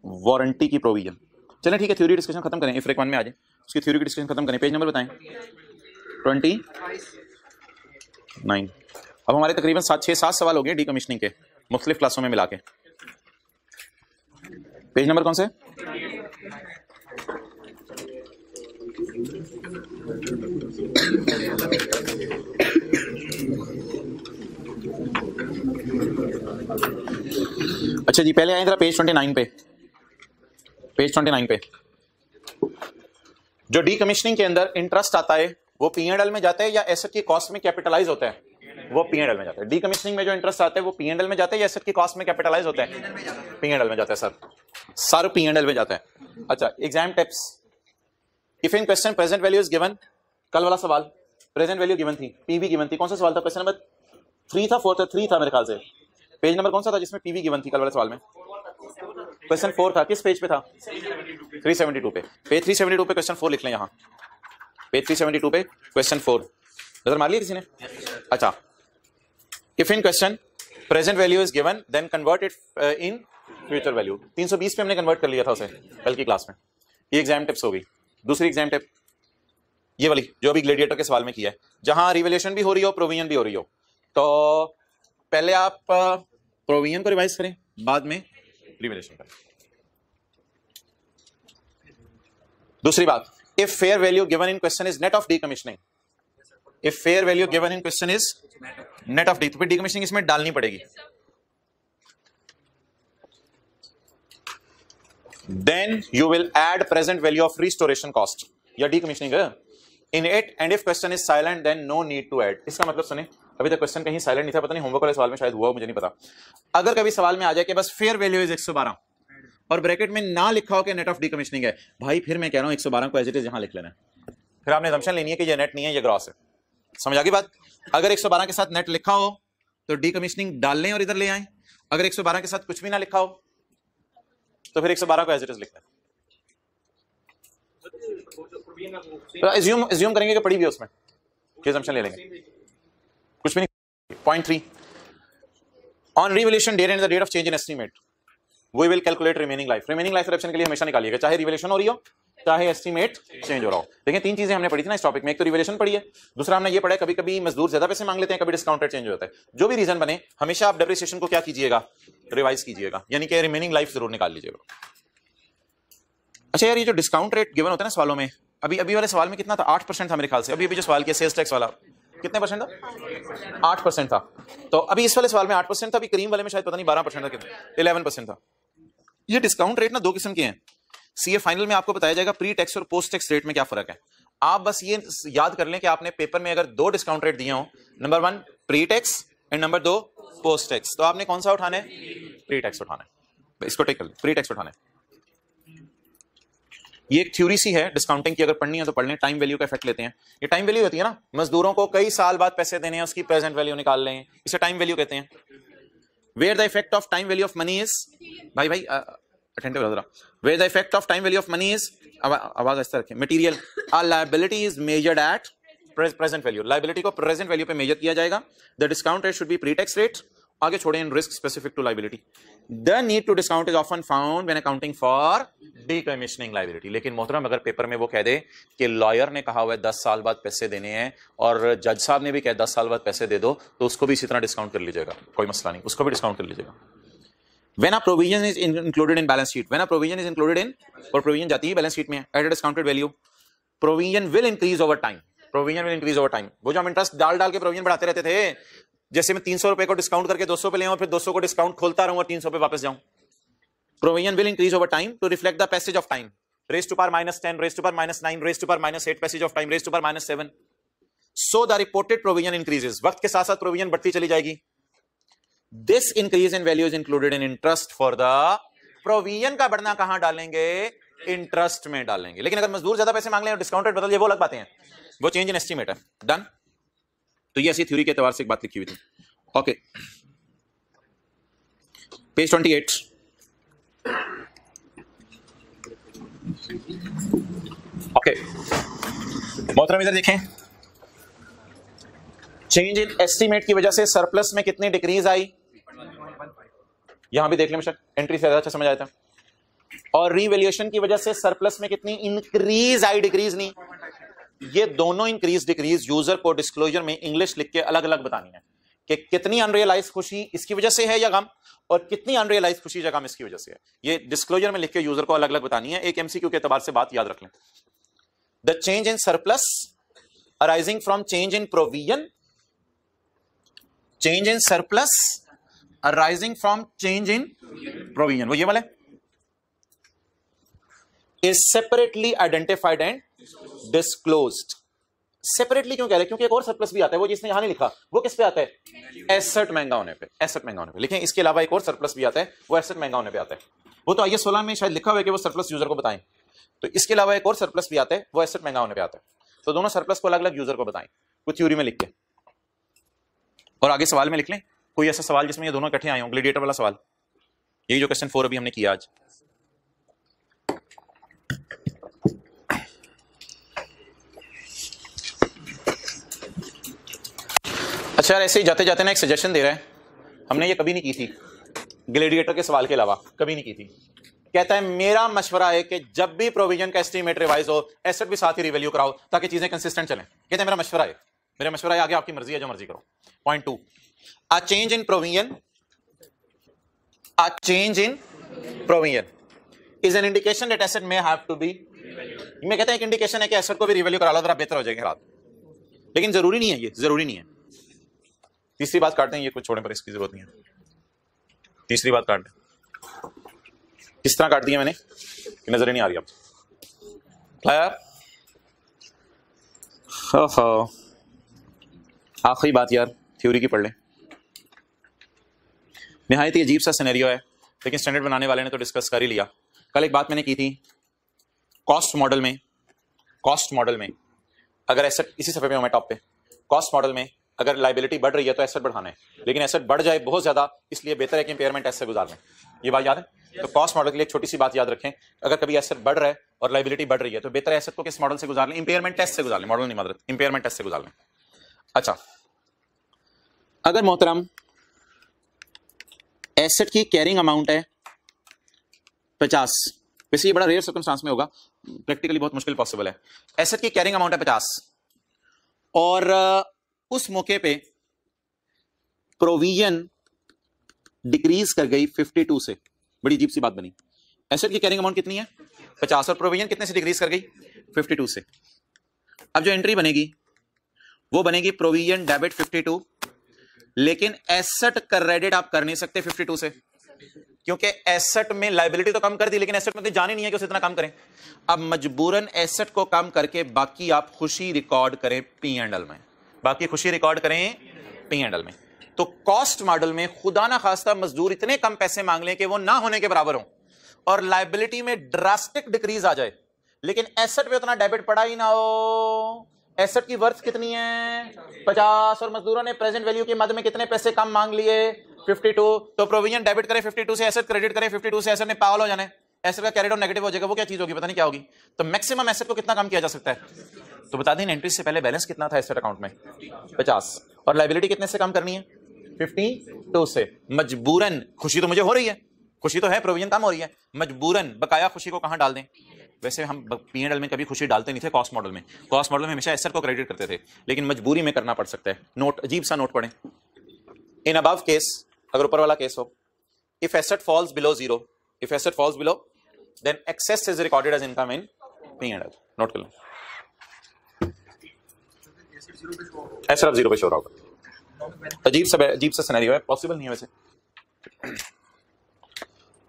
S1: वारंटी की प्रोविजन। चलें ठीक है, थ्योरी डिस्कशन खत्म करें, फ्रिक 1 में आ जाए, उसकी थ्योरी की डिस्कशन खत्म करें। पेज नंबर बताएं। 29। अब हमारे तकरीबन 6-7 सवाल हो गए डीकमीशनिंग के मुख्तलिफ क्लासों में मिला के। पेज नंबर कौन से? अच्छा जी, पहले आए जरा पेज 29 पे, पेज 29 पे जो डीकमीशनिंग के अंदर इंटरेस्ट आता है वो P&L में जाता है या एसेट की कॉस्ट में कैपिटलाइज होता है? वो P&L में जाता है। डीकमीशनिंग में जो इंटरेस्ट आता है वो P&L में जाता है या एसेट की कॉस्ट में कैपिटलाइज होता है? P&L में जाता है सर P&L में जाता है। अच्छा, exam tips. If in question present value is given, कल वाला सवाल प्रेजेंट वैल्यू गिवन थी, पीवी गिवन थी, कौन सा सवाल था? क्वेश्चन नंबर 3 था, 4 था, 3 था मेरे ख्याल से। पेज नंबर कौन सा था जिसमें पीवी गिवन थी कल वाले सवाल में? क्वेश्चन 4 था। किस पेज पे था? 372 पे। पेज 372 पे क्वेश्चन 4 लिख लें। यहाँ पेज 372 पे क्वेश्चन 4 नजर मार लिया किसी ने? अच्छा, if in question present value is given then convert it in future value. 320 पे हमने कन्वर्ट कर लिया था उसे कल की क्लास में। ये एग्जाम टिप्स हो गई। दूसरी एग्जाम टिप ये वाली जो अभी ग्लेडिएटर के सवाल में किया है, जहां रिवैल्यूएशन भी हो रही हो, प्रोविजन भी हो रही हो, तो पहले आप प्रोविजन को रिवाइज करें, बाद में रिवैल्यूएशन करें। दूसरी बात, if fair value given in question is net of decommissioning, if fair value given in question is net of डी, तो फिर डीकमीशनिंग इसमें डालनी पड़ेगी। Then you will add present value of restoration cost या decommissioning in it, and if question is silent then no need to add. इसका मतलब सुने, अभी तक क्वेश्चन कहीं साइलेंट नहीं था, पता नहीं होमवर्क वाले सवाल में शायद हुआ, मुझे नहीं पता। अगर कभी सवाल में आ जाए कि बस फेयर वैल्यू इज 112 और ब्रैकेट में ना लिखा हो कि नेट ऑफ डीकमीशनिंग है, भाई फिर मैं कह रहा हूं 112 को एज इट इज यहां लिख लेना है। फिर आपने असम्पशन लेनी है कि ये नेट नहीं है, ये ग्रॉस है। समझ आ गई बात? अगर 112 के साथ नेट लिखा हो तो डीकमीशनिंग डाल लें और इधर ले आए। अगर 112 के साथ कुछ भी ना लिखा हो तो फिर 112 को एज इट इज लिख लें। एज्यूम करेंगे कि पड़ी भी है उसमें, assumption ले लेंगे, कुछ भी नहीं। Point 3, on revaluation date and the date of change in estimate we will calculate remaining life. Remaining life reduction के लिए हमेशा निकालिएगा, चाहे रिवैल्यूएशन हो रही हो चाहे एस्टीमेट चेंज हो रहा हो। देखिए 3 चीजें हमने पढ़ी थी ना इस टॉपिक में, एक तो रिवैल्यूएशन पढ़ी है, दूसरा हमने ये पढ़ा है कभी कभी मजदूर ज्यादा पैसे मांग लेते हैं, कभी डिस्काउंट रेट चेंज हो जाता है। जो भी रीजन बने हमेशा आप डेप्रिसिएशन को क्या कीजिएगा, रिवाइज कीजिएगा, यानी कि रिमेनिंग लाइफ जरूर निकाल लीजिएगा। अच्छा यार, ये जो डिस्काउंट रेट गिवन होता है ना सवालों में, अभी वाले सवाल में कितना था? 8% था मेरे ख्याल से। अभी जो सवाल किया सेल्स टैक्स वाला कितने परसेंट था? 8% था। तो अभी इस वाले सवाल में 8% था, अभी करीम वाले में शायद पता नहीं 12% था, कितना 11% था। ये डिस्काउंट रेट ना 2 किस्म के हैं। सीए फाइनल में आपको बताया जाएगा प्री टैक्स और पोस्ट टैक्स रेट में क्या फर्क है। आप बस ये याद कर लें कि आपने पेपर में अगर 2 डिस्काउंट रेट दिए हो, number 1 pre tax and number 2 post tax, तो आपने कौन सा उठाना है? प्री टैक्स उठाना है। इसको टेक कर लें, प्री टैक्स उठाना है। ये एक थ्योरी सी है डिस्काउंटिंग की, अगर पढ़नी है तो पढ़ लें। टाइम वैल्यू का इफेक्ट लेते हैं। ये टाइम वैल्यू होती है ना, मजदूरों को कई साल बाद पैसे देने हैं, उसकी प्रेजेंट वैल्यू निकाल लें, इसे टाइम वैल्यू कहते हैं। Where the effect of time value of money is, भाई अटेंटिव रहो जरा, where the effect of time value of money is, आवाज इस तरह रखें, material, a liability is measured at present value. Liability को प्रेजेंट वैल्यू पे मेजर किया जाएगा। The discount rate should be pre tax rate. आगे छोड़े in risk specific to liability. The need to discount is often found when accounting for decommissioning liability. लेकिन मोहतरम अगर paper में वो कह दे कि लॉयर ने कहा हुआ है 10 साल बाद पैसे देने हैं और जज साहब ने भी कहा 10 साल बाद पैसे दे दो, तो उसको भी इसी तरह डिस्काउंट कर लीजिएगा, कोई मसला नहीं, उसको भी डिस्काउंट कर लीजिएगा। When a provision is included in balance sheet, when a provision is included in, और provision जाती है बैलेंस शीट में at a discounted value, provision will increase over time, provision will increase over time। वो जो हम interest डाल के provision बढ़ाते रहते थे, जैसे मैं 300 रुपए को डिस्काउंट करके 200 पे ले आऊं और फिर 200 को डिस्काउंट खोलता रहूं और 300 पे वापस जाऊं। Provision will increase over time to reflect the passage of time, raised to power -10, raised to power -9, raised to power -8 passage of time, raised to power -7, so the reported provision increases। वक्त के साथ साथ provision बढ़ती चली जाएगी। This increase in value is included in interest for the, provision का बढ़ना कहां डालेंगे? इंटरेस्ट में डालेंगे। लेकिन अगर मजदूर ज्यादा पैसे मांग लें और डिस्काउंट रेट बदल जाए, वो अलग बातें हैं, वो चेंज इन एस्टीमेट है। डन। तो ये ऐसी थ्योरी के एतबार से एक बात लिखी हुई थी। Okay, page 28। ओके मोहतरम इधर देखें, चेंज इन एस्टीमेट की वजह से सरप्लस में कितनी डिक्रीज आई, यहां भी देख लें बेशक, एंट्री से ज्यादा अच्छा समझ आया था। और रीवैल्यूएशन की वजह से सरप्लस में कितनी इंक्रीज आई, डिक्रीज नहीं। ये दोनों इंक्रीज डिक्रीज यूजर को डिस्क्लोजर में इंग्लिश लिख के अलग अलग बतानी है कि कितनी अनरियलाइज खुशी इसकी वजह से है या गम, और कितनी अनरियलाइज खुशी या गम इसकी वजह से है। ये डिस्क्लोजर में लिख के यूजर को अलग अलग बतानी है। एक एमसीक्यू के एतबार से बात याद रख लें। The change in surplus arising from change in provision, change in surplus arising from change in provision, वो ये वाले। Is separately identified and disclosed. Separately क्यों कह रहे हैं? क्योंकि एक और सरप्लस भी आता है, वो जिसने यहां नहीं लिखा, वो किस पे आता है? एसेट महंगा होने पे। एसेट महंगा होने पे लिखें। इसके अलावा एक और सरप्लस भी आता है, वो एसेट महंगा होने पे आता है। वो तो IAS 16 में शायद लिखा हुआ है कि वो सरप्लस यूजर को बताएं। तो इसके अलावा एक और सरप्लस भी आता है, वो एसेट महंगा होने पे आता है। तो दोनों सरप्लस को अलग अलग यूजर को बताएं, कुछ थ्योरी में लिख के, और आगे सवाल में लिख लें कोई ऐसा सवाल जिसमें ये दोनों इकट्ठे आए हों, ग्लेडिएटर वाला सवाल। यही जो क्वेश्चन 4 अभी हमने किया आज। अच्छा यार, ऐसे ही जाते जाते ना एक सजेशन दे रहा है, हमने ये कभी नहीं की थी ग्लेडिएटर के सवाल के अलावा, कभी नहीं की थी। कहता है मेरा मशवरा है कि जब भी प्रोविजन का एस्टीमेट रिवाइज हो, एसेट भी साथ ही रिवैल्यू कराओ ताकि चीजें कंसिस्टेंट चलें। कहते हैं मेरा मशवरा है, मेरा मशवरा है, आगे आपकी मर्जी है, जो मर्जी करो। Point 2, a change in provision is an indication that asset may have to be. मैं कहता है एक इंडिकेशन है कि एसेट को भी रिवैल्यू करा लो, जरा बेहतर हो जाएगा रात, लेकिन जरूरी नहीं है, ये जरूरी नहीं है। तीसरी बात काट दें, ये कुछ छोड़ने पर इसकी जरूरत नहीं है। तीसरी बात काट दें। किस तरह काट दिया मैंने कि नजर ही नहीं आ रही अब? क्लियर? आखिरी बात यार, थ्योरी की पढ़ लें। निहायत ही अजीब सा सिनेरियो है, लेकिन स्टैंडर्ड बनाने वाले ने तो डिस्कस कर ही लिया। कल एक बात मैंने की थी, कॉस्ट मॉडल में अगर एसेट, इसी सफे में हूं मैं टॉप पे, कॉस्ट मॉडल में अगर लाइबिलिटी बढ़ रही है तो एसेट बढ़ाना है, लेकिन एसेट बढ़ जाए बहुत ज्यादा, इसलिए बेहतर है कि इंपेयरमेंट टेस्ट से गुजार लें। ये बात याद है? तो कॉस्ट मॉडल के लिए एक छोटी सी बात याद रखें, अगर कभी एसेट बढ़ रहा है और लाइबिलिटी बढ़ रही है तो बेहतर है एसेट को किस मॉडल से गुजार लें? इंपेयरमेंट टेस्ट से गुजार लें। मॉडल नहीं मदद, इंपेयरमेंट टेस्ट से गुजार लें। अच्छा, अगर मोहतरम एसेट की कैरिंग अमाउंट है 50, वैसे ये बड़ा रेयर सर्कमस्टांस में होगा, प्रैक्टिकली बहुत मुश्किल पॉसिबल है। एसेट की कैरिंग अमाउंट है 50 और उस मौके पे प्रोविजन डिक्रीज कर गई 52 से। बड़ी अजीब सी बात बनी। एसेट की कैरिंग अमाउंट कितनी है? 50 और प्रोविजन कितने से डिक्रीज कर गई? 52 से। अब जो एंट्री बनेगी वो बनेगी प्रोविजन डेबिट 52, लेकिन एसेट क्रेडिट आप कर नहीं सकते 52 से, क्योंकि एसेट में लाइबिलिटी तो कम कर दी, लेकिन एसेट में तो जान ही नहीं है कि उसे इतना कम करें। अब मजबूरन एसेट को कम करके बाकी आप खुशी रिकॉर्ड करें P&L में, बाकी खुशी रिकॉर्ड करें P&L में। तो कॉस्ट मॉडल में खुदा ना खास्ता मजदूर इतने कम पैसे मांग लें कि वो ना होने के बराबर हो और लाइबिलिटी में ड्रास्टिक डिक्रीज आ जाए, लेकिन एसेट पे उतना डेबिट पड़ा ही ना हो। एसेट की वर्थ कितनी है? 50 और मजदूरों ने प्रेजेंट वैल्यू के मद में कितने पैसे कम मांग लिए? 52। तो प्रोविजन डेबिट करें 52 से, एसेट क्रेडिट करें 52 से, एसेट ने पागल हो जाना है, एसेट का कैरिड नेगेटिव हो जाएगा। वो क्या चीज होगी? पता नहीं क्या होगी। तो मैक्सिमम एसेट को कितना कम किया जा सकता है? तो बता दें, एंट्री से पहले बैलेंस कितना था एसेट अकाउंट में? 50, और लाइबिलिटी कितने से कम करनी है? 52 से। मजबूरन, खुशी तो मुझे हो रही है, खुशी तो है, प्रोविजन कम हो रही है, मजबूरन बकाया खुशी को कहां डाल दें? वैसे हम P&L में कभी खुशी डालते नहीं थे कॉस्ट मॉडल में। कॉस्ट मॉडल में हमेशा एसेट को क्रेडिट करते थे, लेकिन मजबूरी में करना पड़ सकता है। नोट, अजीब सा नोट पढ़ें। इन अबव केस, अगर ऊपर वाला केस हो, if asset falls below zero, if asset falls below then excess is recorded as income in P&L। Note कर लो, एसेट अब जीरो पे शो रहा होगा। अजीब सा सिनेरियो है, पॉसिबल नहीं है वैसे,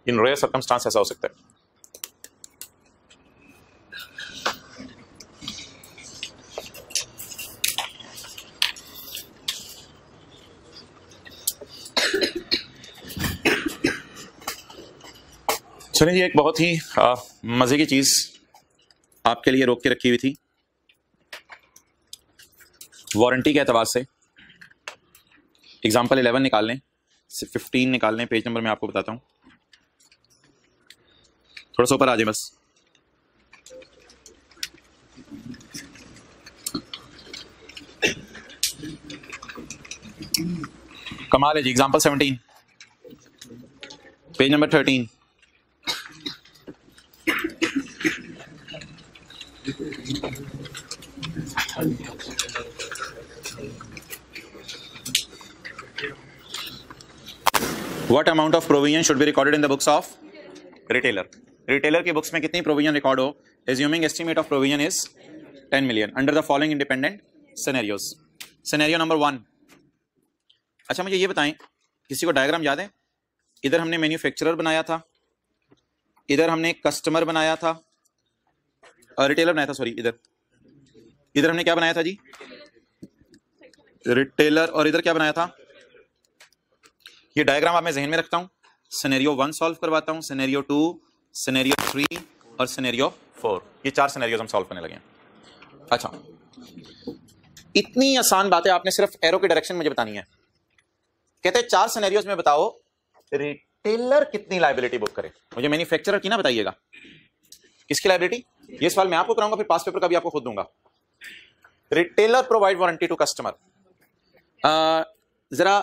S1: इन रेयर सर्कमस्टांस ऐसा हो सकता है। चलिए, ये एक बहुत ही मजे की चीज आपके लिए रोक के रखी हुई थी। वारंटी के एतबार से एग्जाम्पल 11 निकाल लें, 15 निकाल लें, पेज नंबर मैं आपको बताता हूं, थोड़ा सा ऊपर आ जाए बस। कमाल है जी। Example 17, page number 13। What amount of provision should be recorded in the books of retailer? Retailer की बुक्स में कितनी प्रोविजन रिकॉर्ड हो? Assuming estimate of provision is 10 million under the following independent scenarios. Scenario number 1. अच्छा, मुझे ये बताएं, किसी को डायग्राम याद है? इधर हमने मैन्युफैक्चरर बनाया था, इधर हमने कस्टमर बनाया था, रिटेलर बनाया था, सॉरी, इधर हमने क्या बनाया था जी, रिटेलर, और इधर क्या बनाया था। ये डायग्राम आप मैं जहन में रखता हूं, सिनेरियो 1 सॉल्व करवाता हूं, सिनेरियो 2, सिनेरियो 3 और सिनेरियो 4, ये 4 सिनेरियोज हम सॉल्व करने लगे हैं। अच्छा, इतनी आसान बातें आपने सिर्फ एरो की डायरेक्शन मुझे बतानी है। कहते हैं 4 सिनेरियोज में बताओ रिटेलर कितनी लायबिलिटी बुक करे। मुझे मैन्युफैक्चरर की ना बताइएगा, किसकी लायबिलिटी, ये सवाल मैं आपको कराऊंगा, फिर पास पेपर का भी आपको खुद दूंगा। Retailer provide warranty to customer, जरा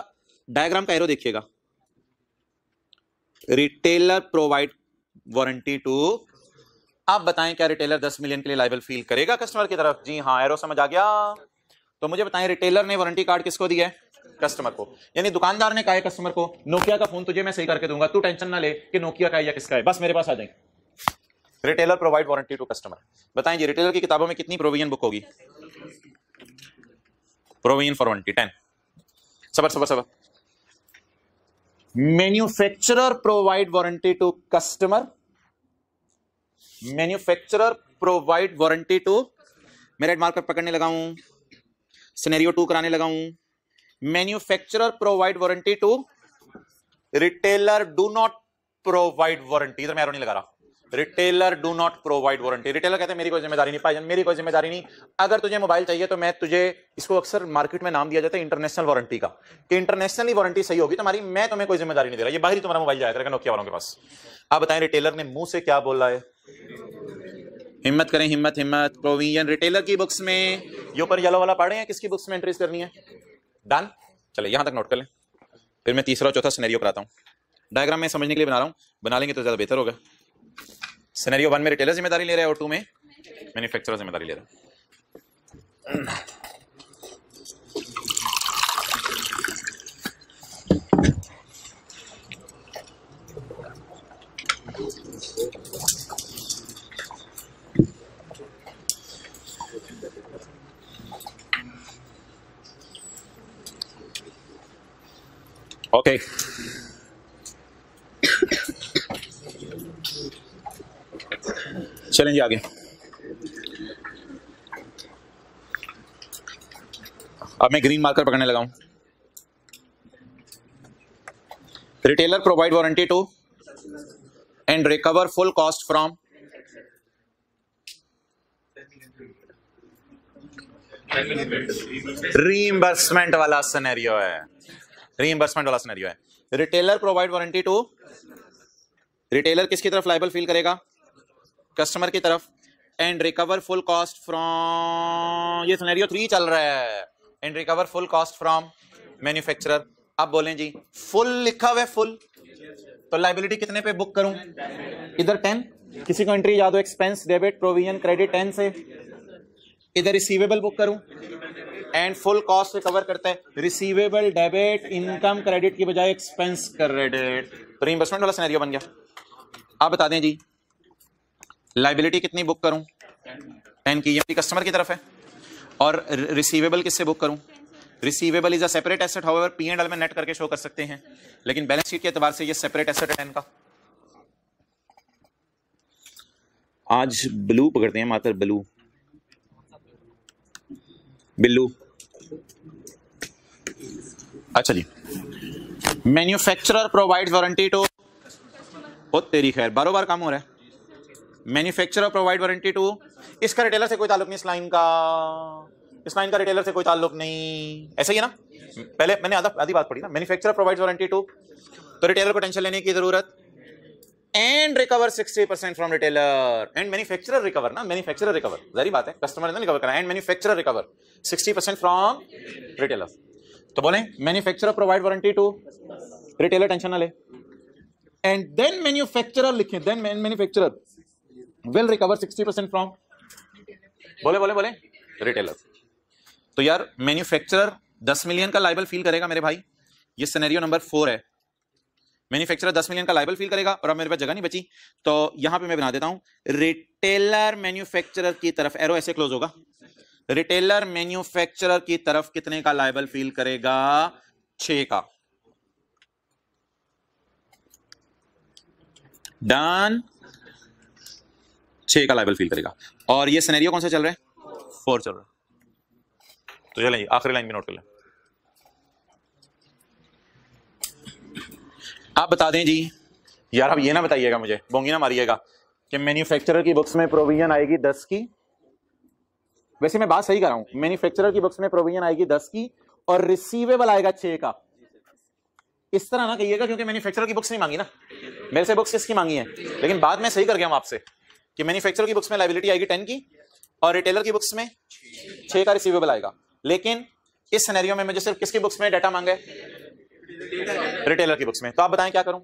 S1: डायग्राम का एरो देखिएगा। रिटेलर प्रोवाइड वारंटी टू, आप बताएं क्या रिटेलर 10 मिलियन के लिए लायबल फील करेगा कस्टमर की तरफ? जी हाँ, एरो समझ आ गया। तो मुझे बताएं रिटेलर ने वारंटी कार्ड किसको दिया है? कस्टमर को। यानी दुकानदार ने कहा है कस्टमर को, नोकिया का फोन तुझे मैं सही करके दूंगा, तू टेंशन ना ले कि नोकिया का है या किसका है, बस मेरे पास आ जाए। Retailer provide warranty to customer. बताएं जी रिटेलर की किताबों में कितनी प्रोविजन बुक होगी? Provision for warranty 10। सबर। Manufacturer provide warranty to customer, manufacturer provide warranty to, मैं रेड मार्कर पकड़ने लगा हूं, सिनेरियो 2 कराने लगा हूं। Manufacturer provide warranty to retailer do not provide warranty, इधर मैं एरो नहीं लगा रहा, retailer do not provide warranty. Retailer कहते हैं मेरी कोई जिम्मेदारी नहीं, भाईजान मेरी कोई जिम्मेदारी नहीं, अगर तुझे मोबाइल चाहिए तो मैं तुझे, इसको अक्सर मार्केट में नाम दिया जाता है इंटरनेशनल वारंटी का, कि इंटरनेशनली वारंटी सही होगी तुम्हारी, मैं तुम्हें कोई जिम्मेदारी नहीं दे रहा, ये बाहर ही तुम्हारा मोबाइल जाया करेगा नोकिया वालों के पास। आप बताएं रिटेलर ने मुंह से क्या बोला है? हिम्मत करें, हिम्मत हिम्मत। प्रोविजन रिटेलर की बुक्स में, ये ऊपर येलो वाला पढ़े हैं, किसकी बुक्स में एंट्रीज करनी है? डन, चले यहां तक नोट कर लें, फिर मैं तीसरा और चौथा सिनेरियो कराता हूं। डायग्राम में समझने के लिए बना रहा हूं, बना लेंगे तो ज्यादा बेहतर होगा। सिनेरियो 1 में रिटेलर जिम्मेदारी ले रहा है और 2 में मैन्युफैक्चरर जिम्मेदारी ले रहा है। ओके, चलें जी आगे। अब मैं ग्रीन मार्कर पकड़ने लगा हूं। Retailer provide warranty to and recover full cost from, reimbursement वाला सिनेरियो है, रीइंबर्समेंट वाला सिनेरियो है। Retailer provide warranty to, retailer किसकी तरफ लायबल फील करेगा? कस्टमर की तरफ। And recover full cost from, ये सिनेरियो 3 चल रहा है, and recover full cost from manufacturer. अब बोलें जी, फुल लिखा हुआ है फुल, तो लायबिलिटी कितने पे बुक करूं? इधर 10, किसी को एंट्री याद हो, एक्सपेंस डेबिट प्रोविजन क्रेडिट 10 से, इधर रिसीवेबल बुक करूं, एंड फुल कॉस्ट रिकवर करता है, रिसीवेबल डेबिट इनकम क्रेडिट की बजाय एक्सपेंस क्रेडिट, तो रीइंबर्समेंट वाला सिनेरियो बन गया। आप बता दें जी लायबिलिटी कितनी बुक करूं? 10 की, ये कस्टमर की तरफ है, और रिसीवेबल किससे बुक करूं? Receivable is a separate asset, however P&L में नेट करके शो कर सकते हैं, लेकिन बैलेंस शीट के एतबार से ये सेपरेट एसेट है 10 का। आज ब्लू पकड़ते हैं, मात्र ब्लू, बिल्लू। अच्छा जी, मैन्युफैक्चरर प्रोवाइड वारंटी टू, ओ तेरी खैर बारों बार काम हो रहा है। मैन्युफैक्चरर प्रोवाइड वारंटी टू, इसका रिटेलर से कोई ताल्लुक नहीं, इस लाइन का रिटेलर से कोई ताल्लुक नहीं, ऐसा ही है ना। पहले मैंने आधी बात पढ़ी ना, मैन्युफैक्चरर प्रोवाइड वारंटी टू, तो रिटेलर को टेंशन लेने की जरूरत, and recover 60% from retailer, and manufacturer recover ना, मैन्युफैक्चरर रिकवर, जारी बात है, कस्टमर ने रिकवर करना, and manufacturer recover 60% from retailer. तो बोले manufacturer provide warranty to, retailer tension ना ले, एंड देन मैन्युफैक्चरर लिखें, then manufacturer will recover 60% from, बोले रिटेलर। तो यार मैन्युफैक्चरर 10 मिलियन का लायबल फील करेगा मेरे भाई, ये सिनेरियो नंबर 4 है। मैन्युफैक्चरर 10 मिलियन का लायबल फील करेगा, और अब मेरे पास जगह नहीं बची, तो यहां पे मैं बना देता हूं रिटेलर मैन्युफैक्चरर की तरफ, एरो ऐसे क्लोज होगा, रिटेलर मैन्युफैक्चरर की तरफ कितने का लायबल फील करेगा? 6 का। डन,
S3: 6 का लायबल फील करेगा। और ये सिनेरियो कौन सा चल रहा है? 4 चल रहा है।
S1: तो चलें आखिरी लाइन भी नोट कर लें।
S3: आप बता दें जी
S1: यार अब ये ना बताइएगा मुझे, बोंगी ना मारिएगा कि मैन्युफैक्चरर की बुक्स में प्रोविजन आएगी 10 की। वैसे मैं बात सही कर रहा हूं, मैन्युफैक्चरर की बुक्स में प्रोविजन आएगी 10 की और रिसीवेबल आएगा 6 का। इस तरह ना कहिएगा, क्योंकि मैन्युफैक्चरर की बुक्स नहीं मांगी ना, मेरे से बुक्स किसकी मांगी है। लेकिन बाद में सही कर गया हूं आपसे कि मैन्युफैक्चरर की बुक्स में लायबिलिटी आएगी 10 की और रिटेलर की बुक्स में 6 का रिसीवेबल आएगा। लेकिन इस सिनेरियो में मुझे सिर्फ किसकी बुक्स में डाटा मांगा है? रिटेलर की बुक्स में। तो आप बताएं क्या करूं?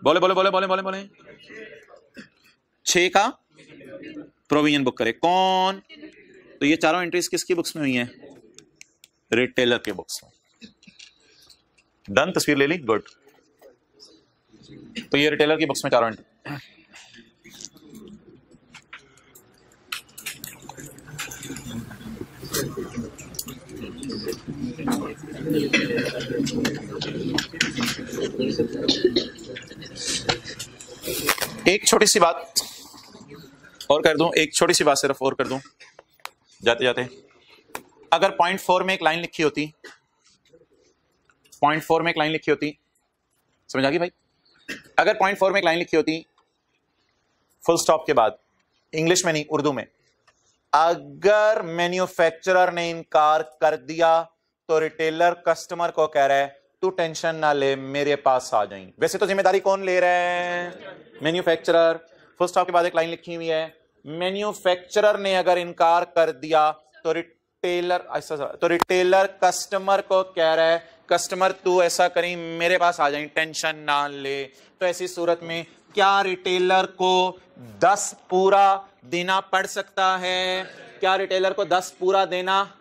S3: बोले बोले बोले बोले बोले बोले 6 का प्रोविजन बुक करे कौन? तो ये चारों एंट्रीज किसकी बुक्स में हुई हैं?
S1: रिटेलर के बुक्स में। डन, तस्वीर ले ली, गुड। तो ये रिटेलर की बुक्स में चारों एंट्री। एक छोटी सी बात और कर दूं, एक छोटी सी बात सिर्फ और कर दूं जाते जाते। अगर पॉइंट 4 में एक लाइन लिखी होती, पॉइंट 4 में एक लाइन लिखी होती, समझ आ गई भाई? अगर पॉइंट 4 में एक लाइन लिखी होती फुल स्टॉप के बाद, इंग्लिश में नहीं उर्दू में, अगर मैन्युफैक्चरर ने इनकार कर दिया तो रिटेलर कस्टमर को कह रहा है तू टेंशन ना ले, मेरे पास आ जाएं। वैसे तो जिम्मेदारी कौन ले रहा है? मैन्युफैक्चरर। फुल स्टॉप के बाद एक लाइन लिखी हुई है, मैन्युफैक्चरर ने अगर इनकार कर दिया तो रिटेलर कस्टमर को कह रहा है कस्टमर तू ऐसा करें, मेरे पास आ जाए, टेंशन ना ले। तो ऐसी सूरत में क्या रिटेलर को 10 पूरा देना पड़ सकता है? क्या रिटेलर को 10 पूरा देना?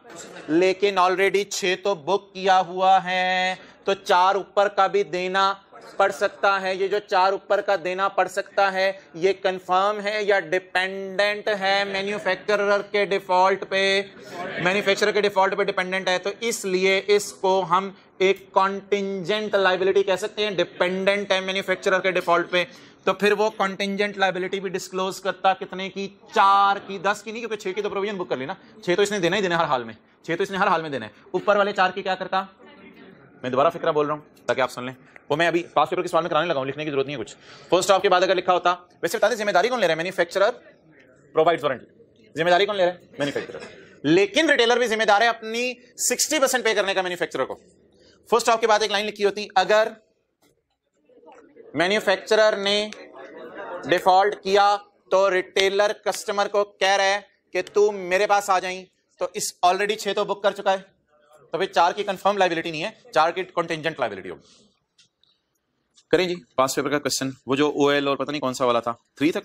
S1: लेकिन ऑलरेडी 6 तो बुक किया हुआ है, तो 4 ऊपर का भी देना पड़ सकता है। ये जो 4 ऊपर का देना पड़ सकता है, ये कंफर्म है या डिपेंडेंट है मैन्युफैक्चरर के डिफॉल्ट पे? मैन्युफैक्चरर के डिफॉल्ट पे डिपेंडेंट है, तो इसलिए इसको हम एक कॉन्टिंजेंट लायबिलिटी कह सकते हैं। डिपेंडेंट है मैन्युफैक्चरर के डिफॉल्ट पे, तो फिर वो कॉन्टिंजेंट लायबिलिटी भी डिस्क्लोज करता कितने की? 4 की, 10 की नहीं, क्योंकि 6 की तो प्रोविजन बुक कर ली ना। 6 तो इसने देना ही देना हर हाल में, 6 तो इसने हर हाल में देना है। ऊपर वाले 4 की क्या करता? मैं दोबारा फिक्रा बोल रहा हूं ताकि आप सुन लें, वो मैं अभी पास पेपर के सवाल में कराने लगा हूं, लिखने की जरूरत नहीं है कुछ। फर्स्ट स्टॉप के बाद अगर लिखा होता, वैसे बता दें जिम्मेदारी कौन ले रहा है? मैन्युफैक्चरर प्रोवाइड्स वारंटी, जिम्मेदारी कौन ले रहा है? मैन्युफैक्चरर। लेकिन रिटेलर भी जिम्मेदार है अपनी 60% पे करने का मैन्युफैक्चरर को। फर्स्ट स्टॉप के बाद एक लाइन लिखी होती, अगर मैन्युफैक्चरर ने डिफॉल्ट किया तो रिटेलर कस्टमर को कह रहा है कि तू मेरे पास आ जाए, तो इस ऑलरेडी 6 तो बुक कर चुका है, तो फिर 4 की कंफर्म लायबिलिटी नहीं है, 4 की कॉन्टिंजेंट लायबिलिटी होगी। करें जी पास पेपर का क्वेश्चन, वो जो ओएल और पता नहीं कौन सा वाला था 3 तक।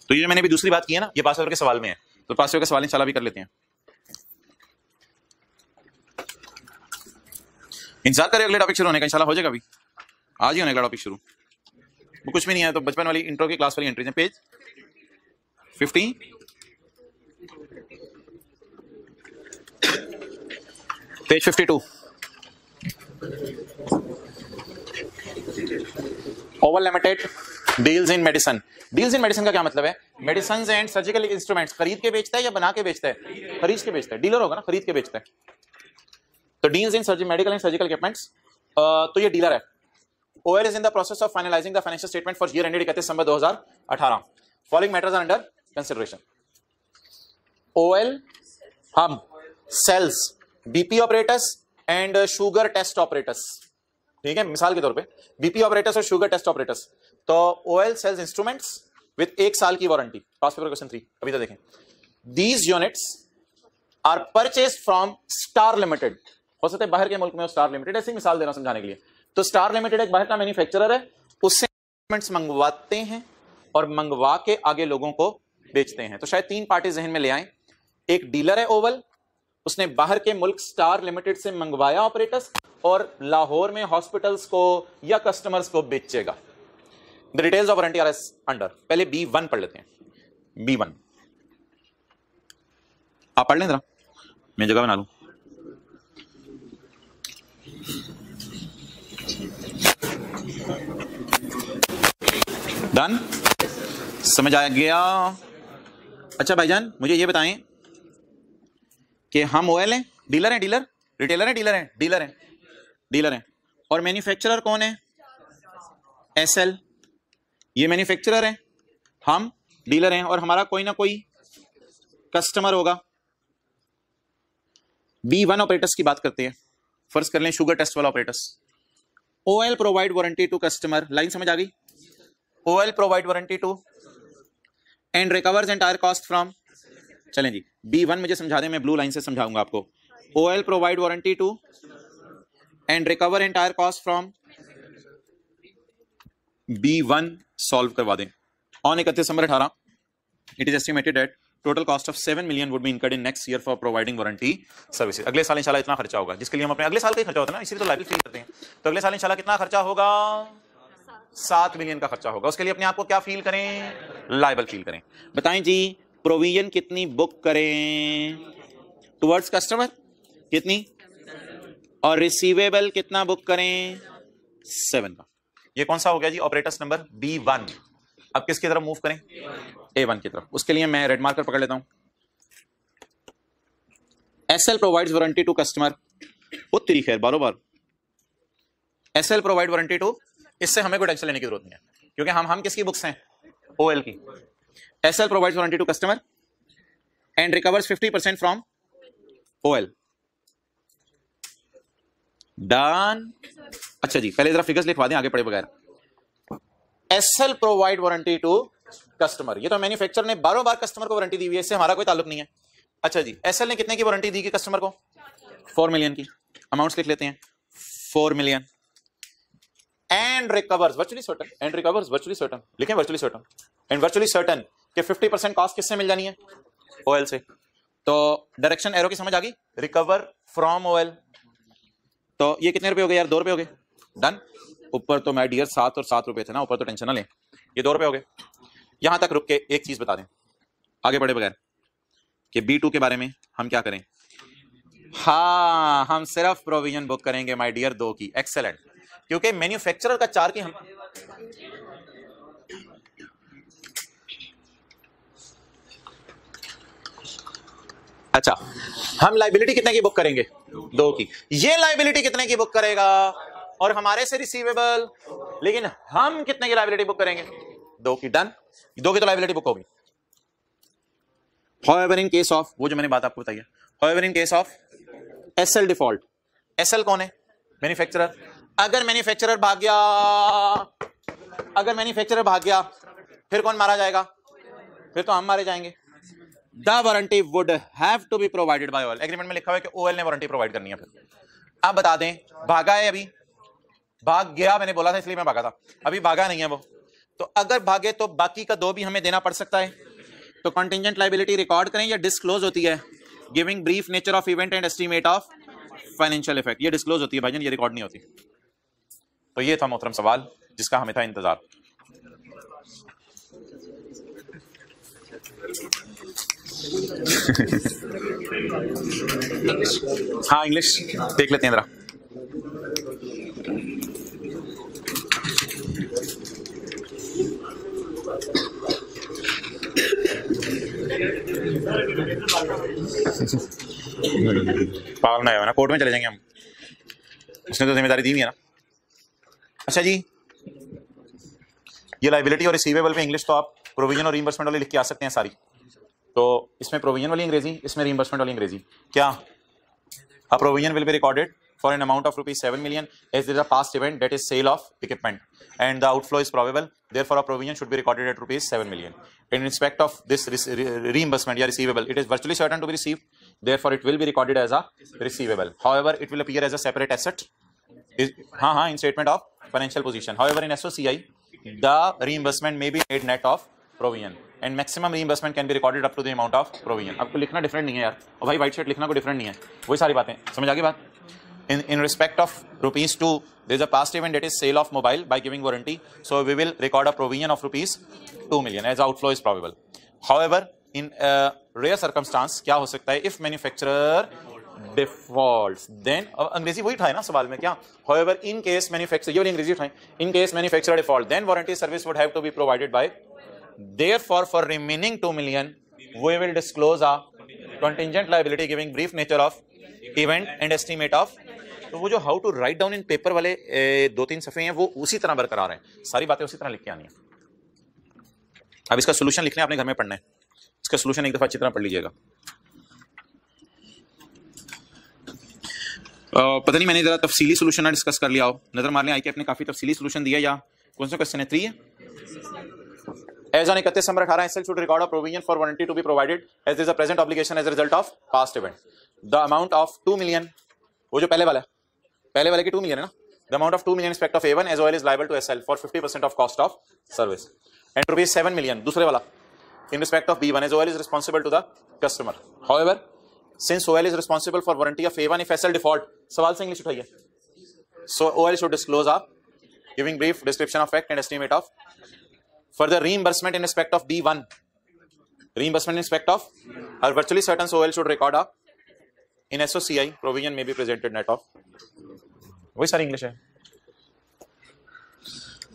S1: तो ये मैंने भी दूसरी बात की है ना, ये पास पेपर के सवाल में है, तो पास पेपर के सवाल इंशाल्लाह भी कर लेते हैं। इंतजार करें अगले टॉपिक शुरू होने का, इंशाल्लाह हो जाएगा। अभी आज ही होने का टॉपिक शुरू, वो कुछ भी नहीं है। तो बचपन वाली इंट्रो की क्लास वाली एंट्रीज हैं, page 50 page 52। Oval limited deals in medicine. Deals in medicine का क्या मतलब है? मेडिसिन एंड सर्जिकल इंस्ट्रूमेंट्स खरीद के बेचता है या बना के बेचता है? खरीद के बेचता है। डीलर होगा ना, खरीद के बेचता है। तो deals in medical and surgical equipments, तो ये डीलर है। OL is in the process of finalizing the financial statement for year ended 31 December 2018. Following matters are under consideration. OL हम sells BP operators and sugar test operators, ठीक है, मिसाल के तौर पे BP operators और sugar test operators। तो OL sells instruments with 1 साल की वारंटी। पास पेपर क्वेश्चन 3 अभी तो देखें। These units are purchased from Star Limited। हो सकता है बाहर के मुल्क में स्टार लिमिटेड, ऐसी मिसाल देना समझाने के लिए। तो स्टार लिमिटेड एक बाहर का मैन्युफैक्चरर है, उससे इंस्ट्रूमेंट्स मंगवाते हैं और मंगवा के आगे लोगों को बेचते हैं। तो शायद 3 पार्टी जहन में ले आए। एक डीलर है ओवल, उसने बाहर के मुल्क स्टार लिमिटेड से मंगवाया ऑपरेटर्स और लाहौर में हॉस्पिटल्स को या कस्टमर्स को बेचेगा। The details of warranty are under. पहले B1 पढ़ लेते हैं। B1 आप पढ़ लें जरा, मैं जगह बना लूं।
S3: डन, समझ आ गया। अच्छा भाईजान मुझे ये बताएं कि हम ओएल हैं, डीलर हैं, डीलर, रिटेलर हैं, डीलर हैं, डीलर हैं, डीलर हैं, और मैन्युफैक्चरर कौन है? एसएल। ये मैन्युफैक्चरर है, हम डीलर हैं, और हमारा कोई ना कोई कस्टमर होगा। B1 ऑपरेटर्स की बात करते हैं, फर्ज कर लें शुगर टेस्ट वाला operators. OL provide warranty to customer, line समझ आ गई? OL provide warranty to and recovers entire cost from, चलें जी B1 मुझे समझा दें, मैं ब्लू लाइन से समझाऊंगा आपको। OL provide warranty to and recover entire cost from B1 solve करवा दें। On 31 December 18 it is estimated that total cost of 7 million would be incurred in next year for providing warranty services. अगले साल इंशाल्लाह इतना खर्चा होगा, जिसके लिए हम अपने अगले साल का ही खर्चा होता है ना, इसीलिए तो लाइबिलिटी करते हैं। तो अगले साल इंशाल्लाह कितना खर्चा होगा? 7 million का खर्चा होगा। उसके लिए अपने आप को क्या फील करें? लाइबल फील करें। बताएं जी प्रोविजन कितनी बुक करें टुवर्ड्स कस्टमर? कितनी? और रिसीवेबल कितना बुक करें? 7 का। ये कौन सा हो गया जी? Operators number B1। अब किसकी तरफ मूव करें? A1 की तरफ। उसके लिए मैं रेड मार्कर पकड़ लेता हूं। SL provides warranty to customer, उत्तरी खैर बारो बार। एसएल प्रोवाइड वारंटी टू, इससे हमें कोई टेंशन लेने की जरूरत नहीं है, क्योंकि हम किसकी बुक्स हैं? ओएल की। SL provides warranty to customer and recovers 50% from OL. Done. अच्छा जी पहले जरा फिगर्स लिखवा दें आगे पढ़े बगैर। SL provide warranty to customer, ये तो मैन्युफैक्चरर ने बारों बार कस्टमर को वारंटी दी हुई है, इससे हमारा कोई ताल्लुक नहीं है। अच्छा जी एसएल ने कितने की वारंटी दी की कस्टमर को? 4 million की। अमाउंट्स लिख लेते हैं, 4 million। And recovers virtually certain, and recovers virtually certain, लिखें virtually certain, and virtually certain कि 50% कॉस्ट किससे मिल जानी है? ओएल से। तो डायरेक्शन एरो की समझ आ गई? Recover from OL. तो ये कितने रुपए हो गए यार? 2 रुपए हो गए। डन। ऊपर तो माय डियर 7 और 7 रुपए थे ना, ऊपर तो टेंशन ना लें, ये 2 रुपए हो गए। यहां तक रुक के एक चीज बता दें आगे बढ़े बगैर कि B2 के बारे में हम क्या करें? हाँ हम सिर्फ प्रोविजन बुक करेंगे माय डियर 2 की। एक्सेलेंट। क्योंकि मैन्युफैक्चरर का 4 की हम अच्छा हम लाइबिलिटी कितने की बुक करेंगे? 2 की। ये लाइबिलिटी कितने की बुक करेगा? और हमारे से रिसीवेबल, लेकिन हम कितने की लाइबिलिटी बुक करेंगे? 2 की। डन। 2 की तो लाइबिलिटी बुक होगी। However in case of, वो जो मैंने बात आपको बताई है, however in case of SL default, SL कौन है? मैन्युफैक्चरर। अगर मैन्युफैक्चरर भाग गया, अगर मैन्युफैक्चरर भाग गया फिर कौन मारा जाएगा? फिर तो हम मारे जाएंगे। The warranty would have to be provided by OL। Agreement में लिखा हुआ है कि OL ने वारंटी प्रोवाइड करनी है। फिर आप बता दें भागा है? अभी भाग गया, मैंने बोला था इसलिए मैं भागा था, अभी भागा नहीं है वो। तो अगर भागे तो बाकी का 2 भी हमें देना पड़ सकता है। तो कंटिंजेंट लायबिलिटी रिकॉर्ड करें या डिस्क्लोज होती है? Giving brief nature of event and estimate of financial effect, ये डिस्क्लोज होती है भाईजान, ये रिकॉर्ड नहीं होती। तो ये था मोहतरम सवाल जिसका हमें था इंतजार। हाँ इंग्लिश देख लेते हैं जरा। पागल ना ना, कोर्ट में चले जाएंगे हम, उसने तो जिम्मेदारी दी हुई है ना। अच्छा जी ये लाइबिलिटी और रिसीवेबल पे इंग्लिश तो आप प्रोविजन और रीइंबर्समेंट वाली लिख के आ सकते हैं सारी। तो इसमें प्रोविजन वाली अंग्रेजी, इसमें रीइंबर्समेंट वाली अंग्रेजी। क्या? A provision will be recorded for an amount of rupees 7 million as there is a past event that is sale of equipment and the outflow is probable, therefore a provision should be recorded at rupees 7 million. In respect of this reimbursement या receivable, it is virtually certain to be received, therefore it will be recorded as a receivable. However it will appear as a separate asset in statement of financial position. However in SOCI the reimbursement may be made net of provision and maximum reimbursement can be recorded up to the amount of provision. आपको लिखना different नहीं है यार, और भाई white shirt लिखना कोई different नहीं है, वही सारी बातें समझ आ गई बात। In respect of rupees 2, there is a past event that is sale of mobile by giving warranty. So we will record a provision of rupees 2 million as outflow is probable. However, in rare circumstance क्या हो सकता है? If manufacturer defaults then, अब अंग्रेजी वही उठाए ना सवाल में क्या, हाउएवर इन केस मैन्युफैक्चर, ये वाली अंग्रेजी उठाए, in case manufacturer default then warranty service would have to be provided by, therefore for remaining 2 million we will disclose a contingent liability giving brief nature of event and estimate of. तो वो जो how to write down in paper वाले 2-3 सफ़े हैं वो उसी तरह बरकरार हैं, सारी बातें उसी तरह लिख के आनी है। अब इसका सोल्यूशन लिखना है, आपने घर में पढ़ना है, इसका सोल्यूशन एक दफा अच्छी तरह पढ़ लीजिएगा। पता नहीं मैंने जरा तफसीली सोल्यूशन ना डिस्कस कर लिया हो, नजर मार लें आई के अपने काफी तफसीली सोल्यूशन दिया, या कौन सा क्वेश्चन है 3 है। As on 31 December 18 SL should record a provision for warranty to be provided as there is a present obligation as a result of past event. The amount of 2 million, वो जो पहले वाला है, पहले वाले की 2 million है ना, the amount of 2 million in respect of A1 as well is liable to SL for 50% of cost of service and rupees 7 million दूसरे वाला in respect of B1 as OL is responsible to the customer. However, since OL is responsible for warranty of A1 if SL default, सवाल से English उठाइए, so OL should disclose a giving brief description of fact and estimate of further reimbursement in respect of B1, reimbursement in respect of, or virtually certain OL should record a in SOCI provision may be presented net of, वही सारी English है।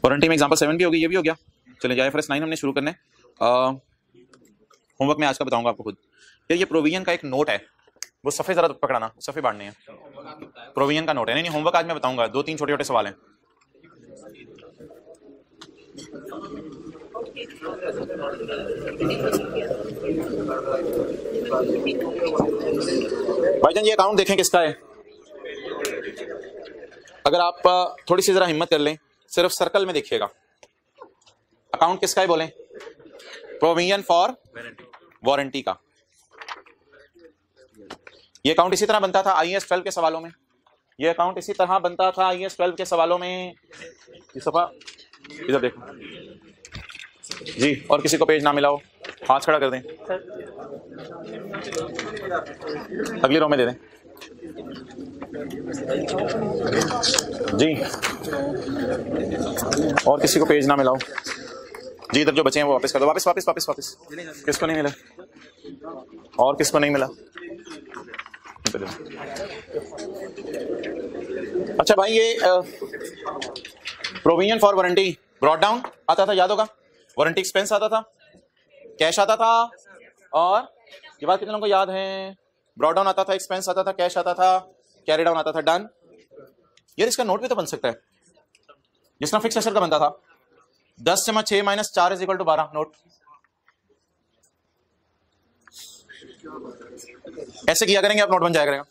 S3: Warranty में example 7 भी हो गई, ये भी हो गया। चले जाए IFRS 9 हमने शुरू करने, होमवर्क में आज का बताऊंगा आपको खुद। यार ये प्रोविजन का एक नोट है, वो सफ़े जरा पकड़ाना, सफ़े बांटने हैं, प्रोविजन का नोट है। नहीं होमवर्क आज मैं बताऊंगा, 2-3 छोटे छोटे सवाल हैं। भाईजान ये अकाउंट देखें किसका है, अगर आप थोड़ी सी जरा हिम्मत कर लें, सिर्फ सर्कल में देखिएगा, अकाउंट किसका है बोलें, प्रोविजन फॉर वारंटी का। ये अकाउंट इसी तरह बनता था IAS 12 के सवालों में, ये अकाउंट इसी तरह बनता था IAS 12 के सवालों में। इस दफा इधर देखो जी, और किसी को पेज ना मिला हो हाथ खड़ा कर दें, अगली रो में दे दें जी, और किसी को पेज ना मिला हो जी, इधर जो बचे हैं वो वापस कर दो, वापस वापस वापस वापस। किसको नहीं मिला, और किसको नहीं मिला? अच्छा भाई ये provision for warranty brought down आता था, याद होगा, वारंटी एक्सपेंस आता था, कैश आता था, और ये बात कितने लोगों को याद है, ब्रॉट डाउन आता था, एक्सपेंस आता था, कैश आता था, कैरी डाउन आता था, डन। यार इसका नोट भी तो बन सकता है, जिसका फिक्स एसेट का बनता था 10/6 - 4 = 12 नोट। ऐसे किया करेंगे आप, नोट बन जाया करेगा।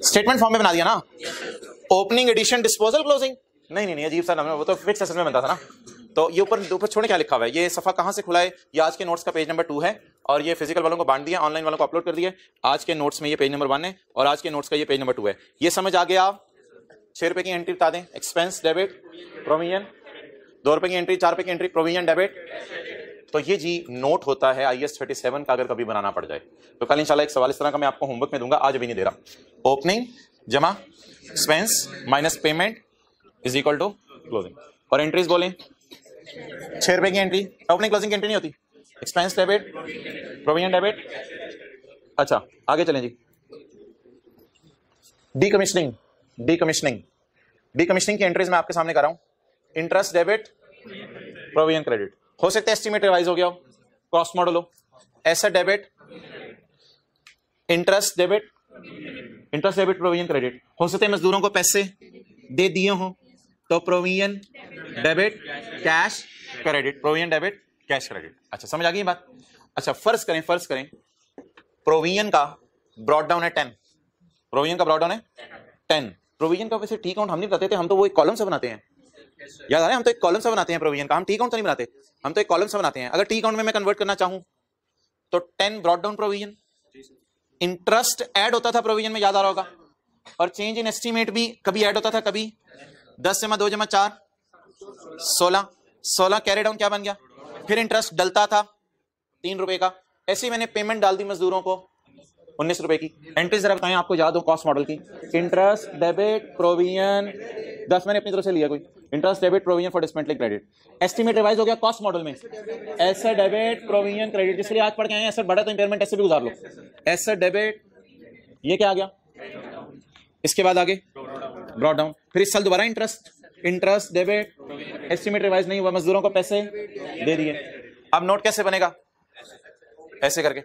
S3: स्टेटमेंट फॉर्म में बना दिया ना, ओपनिंग, एडिशन, डिस्पोजल, क्लोजिंग, नहीं अजीब सा नाम है, वो तो फिक्स एसेट में बनता था ना। तो ये ऊपर छोड़ने क्या लिखा हुआ है, ये सफा कहां से खुला है, ये आज के नोट्स का पेज नंबर 2 है, और ये फिजिकल वालों को बांट दिया, ऑनलाइन वालों को अपलोड कर दिया। आज के नोट्स में ये पेज नंबर 1 है, और आज के नोट्स का ये पेज नंबर 2 है। ये समझ आ गया? 6 रुपए की एंट्री बता दें, एक्सपेंस डेबिट प्रोविजन, 2 रुपए की एंट्री, 4 रुपए की एंट्री प्रोविजन डेबिट। तो ये जी नोट होता है IAS 37 का, अगर कभी बनाना पड़ जाए तो। कल इंशाल्लाह एक सवाल इस तरह का मैं आपको होमवर्क में दूंगा, आज भी नहीं दे रहा। ओपनिंग जमा expense minus payment is equal to closing, और एंट्रीज बोलें 6 रुपए की एंट्री, ओपनिंग क्लोजिंग की एंट्री नहीं होती, एक्सपेंस डेबिट प्रोविजन डेबिट। अच्छा आगे चलें जी, डीकमीशनिंग की एंट्रीज मैं आपके सामने कर रहा हूं, इंटरेस्ट डेबिट प्रोविजन क्रेडिट, हो सकता है एस्टीमेट रिवाइज हो गया हो, कॉस्ट मॉडल हो, asset debit, interest debit provision credit, हो सकते हैं मजदूरों को पैसे दे दिए हो तो provision debit cash credit, provision debit cash credit. अच्छा समझ आ गई बात? अच्छा फर्ज करें प्रोविजन का ब्रॉट डाउन है 10, प्रोविजन का ब्रॉट डाउन है 10। प्रोविजन का वैसे टी काउंट हम नहीं बताते थे, हम तो वो एक कॉलम से बनाते हैं, याद आ रहा है, हम तो एक कॉलम से बनाते हैं प्रोविजन का, हम टी काउंट तो नहीं बनाते, हम तो एक कॉलम से बनाते हैं। अगर टी काउंट में मैं कन्वर्ट करना चाहूं तो 10 brought down provision, interest add होता था प्रोविजन में, याद आ रहा होगा, और चेंज इन एस्टीमेट भी कभी ऐड होता था, कभी 10/2/4 16 कैरी डाउन क्या बन गया, फिर इंटरेस्ट डलता था 3 रुपए का, ऐसे ही मैंने पेमेंट डाल दी मजदूरों को 19 रुपए की। एंट्री जरा बताएं आपको याद हो कॉस्ट मॉडल की, इंटरेस्ट डेबिट प्रोविजन, 10 मैंने अपनी तरफ से लिया, कोई interest debit provision for dismantling credit. Estimate revise हो गया कॉस्ट मॉडल में, एसेट डेबिट प्रोविजन क्रेडिट, इसलिए आज पढ़ के आए एसेट बढ़ा तो इंपेयरमेंट ऐसे भी गुजार लो, एसेट डेबिट, ये क्या आ गया, इसके बाद आगे ब्रॉट डाउन, फिर इस साल दोबारा इंटरेस्ट डेबिट, एस्टीमेट रिवाइज नहीं हुआ, मजदूरों को पैसे दे दिए। अब नोट कैसे बनेगा, ऐसे करके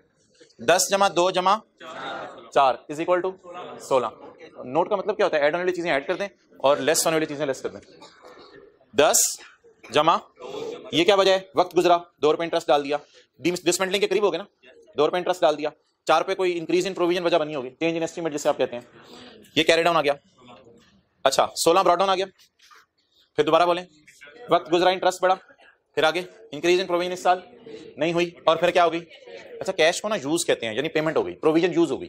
S3: 10 जमा 2 जमा 4 इज इक्वल टू 16। नोट का मतलब क्या होता है, ऐड होने वाली चीजें ऐड कर दें और लेस होने वाली चीजें लेस कर दें। 10 जमा, ये क्या वजह है, वक्त गुजरा, 2 रुपए इंटरेस्ट डाल दिया, डिसमेंटलिंग के करीब हो गए ना, 2 रुपए इंटरेस्ट डाल दिया, 4 रुपए कोई इंक्रीज इन प्रोविजन वजह बनी होगी, चेंज इन एस्टीमेट जिसे आप कहते हैं, ये कैरी डाउन आ गया। अच्छा 16 ब्रॉट डाउन आ गया, फिर दोबारा बोलें, वक्त गुजरा, इंटरेस्ट बढ़ा, फिर आगे इंक्रीज इन प्रोविजन इस साल नहीं हुई, और फिर क्या होगी, अच्छा कैश को ना यूज कहते हैं, यानी पेमेंट हो गई, प्रोविजन यूज हो गई,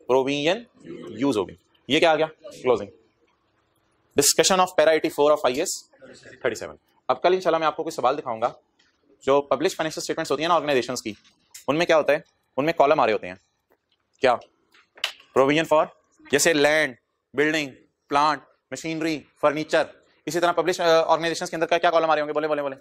S3: प्रोविजन यूज हो गई, ये क्या आ गया, closing. Discussion of para 84 of IAS 37। अब कल इंशाल्लाह मैं आपको कोई सवाल दिखाऊंगा, जो पब्लिश फाइनेंशियल स्टेटमेंट्स होती है ना ऑर्गेनाइजेशंस की, उनमें क्या होता है, उनमें कॉलम आ रहे होते हैं, क्या, प्रोविजन फॉर, जैसे land, building, plant, machinery, furniture, इसी तरह पब्लिश ऑर्गेनाइजेशंस के अंदर क्या कॉलम आ रहे होंगे, बोले,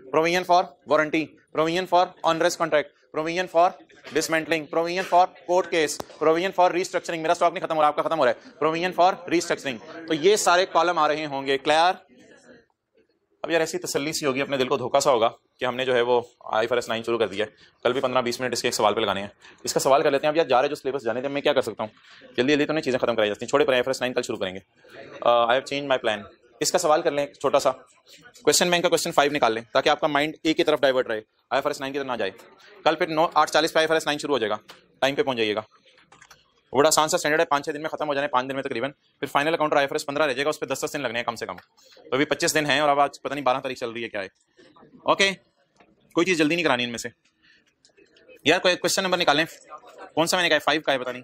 S3: provision for warranty, provision for onerous contract, provision for dismantling, provision for court case, provision for restructuring, मेरा स्टॉक नहीं खत्म हो रहा, आपका खत्म हो रहा है, प्रोविजन फॉर रीस्ट्रक्चरिंग, तो ये सारे कॉलम आ रहे होंगे, क्लियर। अब यार ऐसी तसल्ली सी होगी, अपने दिल को धोखा सा होगा कि हमने जो है वो IFRS 9 शुरू कर दिया है, कल भी 15-20 मिनट इसके एक सवाल पे लगाने हैं, इसका सवाल कर लेते हैं। अब यार जा रहे जो सिलेबस जाने थे, मैं क्या कर सकता हूँ, जल्दी तो नहीं चीज़ें खत्म कराई जाती हैं, छोड़े पर IFRS 9 कल शुरू करेंगे। I have change my plan, इसका सवाल कर लें छोटा सा, क्वेश्चन बैंक का क्वेश्चन 5 निकाल लें, ताकि आपका माइंड एक की तरफ डाइवर्ट रहे, IFRS 9 की तरफ ना जाए। कल फिर 8:40 पे IFRS 9 शुरू हो जाएगा, टाइम पे पहुंच जाइएगा, बड़ा आसान सा स्टैंडर्ड है, 5-6 दिन में खत्म हो जाने, 5 दिन में तकरीबन, फिर फाइनल अकाउंट IFRS 15 रह जाएगा, उस पर 10 दिन लगने हैं कम से कम, तो अभी 25 दिन हैं और अब आज पता नहीं 12 तारीख चल रही है क्या है। ओके, कोई चीज़ जल्दी नहीं करानी इनमें से यार, कोई क्वेश्चन नंबर निकालें, कौन सा मैंने कहा 5 का है, पता नहीं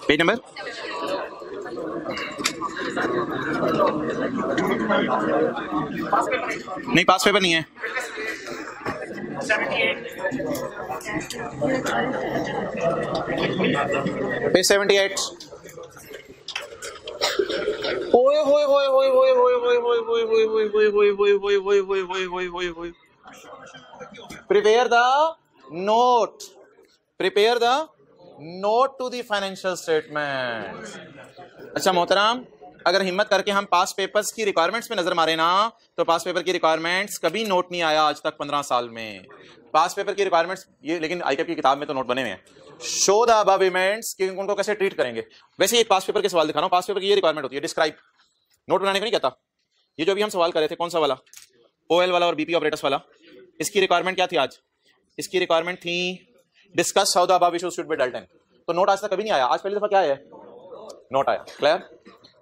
S3: पेज नंबर, नहीं पास पेपर नहीं है, page 78। Prepare the note to the financial statement. अच्छा मोहतरम, अगर हिम्मत करके हम पास पेपर्स की रिक्वायरमेंट्स पे नजर मारे ना, तो पास पेपर की रिक्वायरमेंट्स कभी नोट नहीं आया आज तक 15 साल में। पास पेपर की रिक्वायरमेंट्स ये, लेकिन ICAP की किताब में तो नोट बने हुए हैं, शो द अबव इवेंट्स कि उनको कैसे ट्रीट करेंगे। वैसे एक पास पेपर के सवाल दिखा रहा हूं, पास पेपर की ये रिक्वायरमेंट होती है, डिस्क्राइब, नोट बनाने को नहीं कहता। ये जो अभी हम सवाल कर रहे थे, कौन सा वाला, OL वाला और BP ऑपरेटर्स वाला, इसकी रिक्वायरमेंट क्या थी आज, इसकी रिक्वायरमेंट थी discuss how the above issues should be dealt in. तो नोट आज तक कभी नहीं आया, आज पहली दफा क्या है, नोट आया, क्लियर।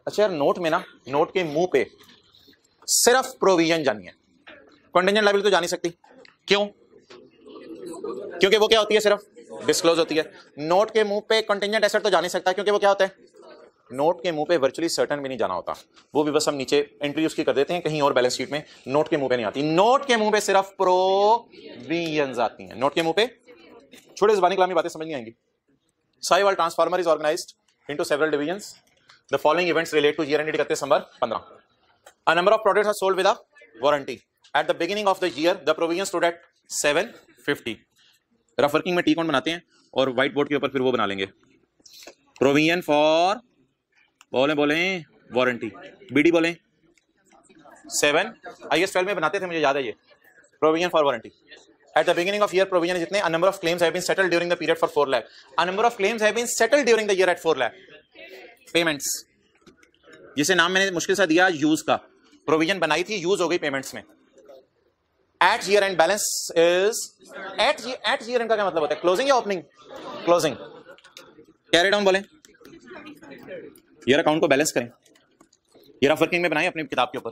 S3: अच्छा यार, नोट में ना, नोट के मुंह पे सिर्फ प्रोविजन जानी है, कंटिजेंट लायबिलिटी तो जा नहीं सकती। क्यों? क्योंकि वो क्या होती है, सिर्फ डिस्क्लोज होती है। नोट के मुंह पे कंटिजेंट एसेट तो जा नहीं सकता, क्योंकि वो क्या होता है, नोट के मुंह पे वर्चुअली सर्टेन भी नहीं जाना होता, वो भी बस हम नीचे एंट्री उसकी कर देते हैं कहीं और बैलेंस शीट में, नोट के मुंह पे नहीं आती। नोट के मुंह पे सिर्फ प्रोविजन आती हैं, नोट के मुंह पे छोटे ज़बानी कलामी बातें समझ नहीं आएंगी। Sahiwal transformer is organised into several divisions. The following events relate two year ended 31 December 15। A number of products are sold with a warranty. At the beginning of the year, the provision stood at 750. Rough working में T कौन बनाते हैं और white board के ऊपर फिर वो बना लेंगे, प्रोविजन फॉर, बोले वारंटी, BD बोले 7, IAS 12 में बनाते थे, मुझे याद है ये, provision for warranty. At the beginning of year, provision is इतने, a number of claims have been settled during the period for 4 lakh. A number of claims have been settled during the year at 4 lakh. Payments, जिसे नाम मैंने मुश्किल सा दिया use का, provision बनाई थी, यूज हो गई पेमेंट्स में। At year end balance is, at year end का क्या मतलब होता है, क्लोजिंग या ओपनिंग, क्लोजिंग। कैरी डाउन बोले, ईयर अकाउंट को बैलेंस करें, ईयर ऑफ वर्किंग में बनाएं अपनी किताब के ऊपर,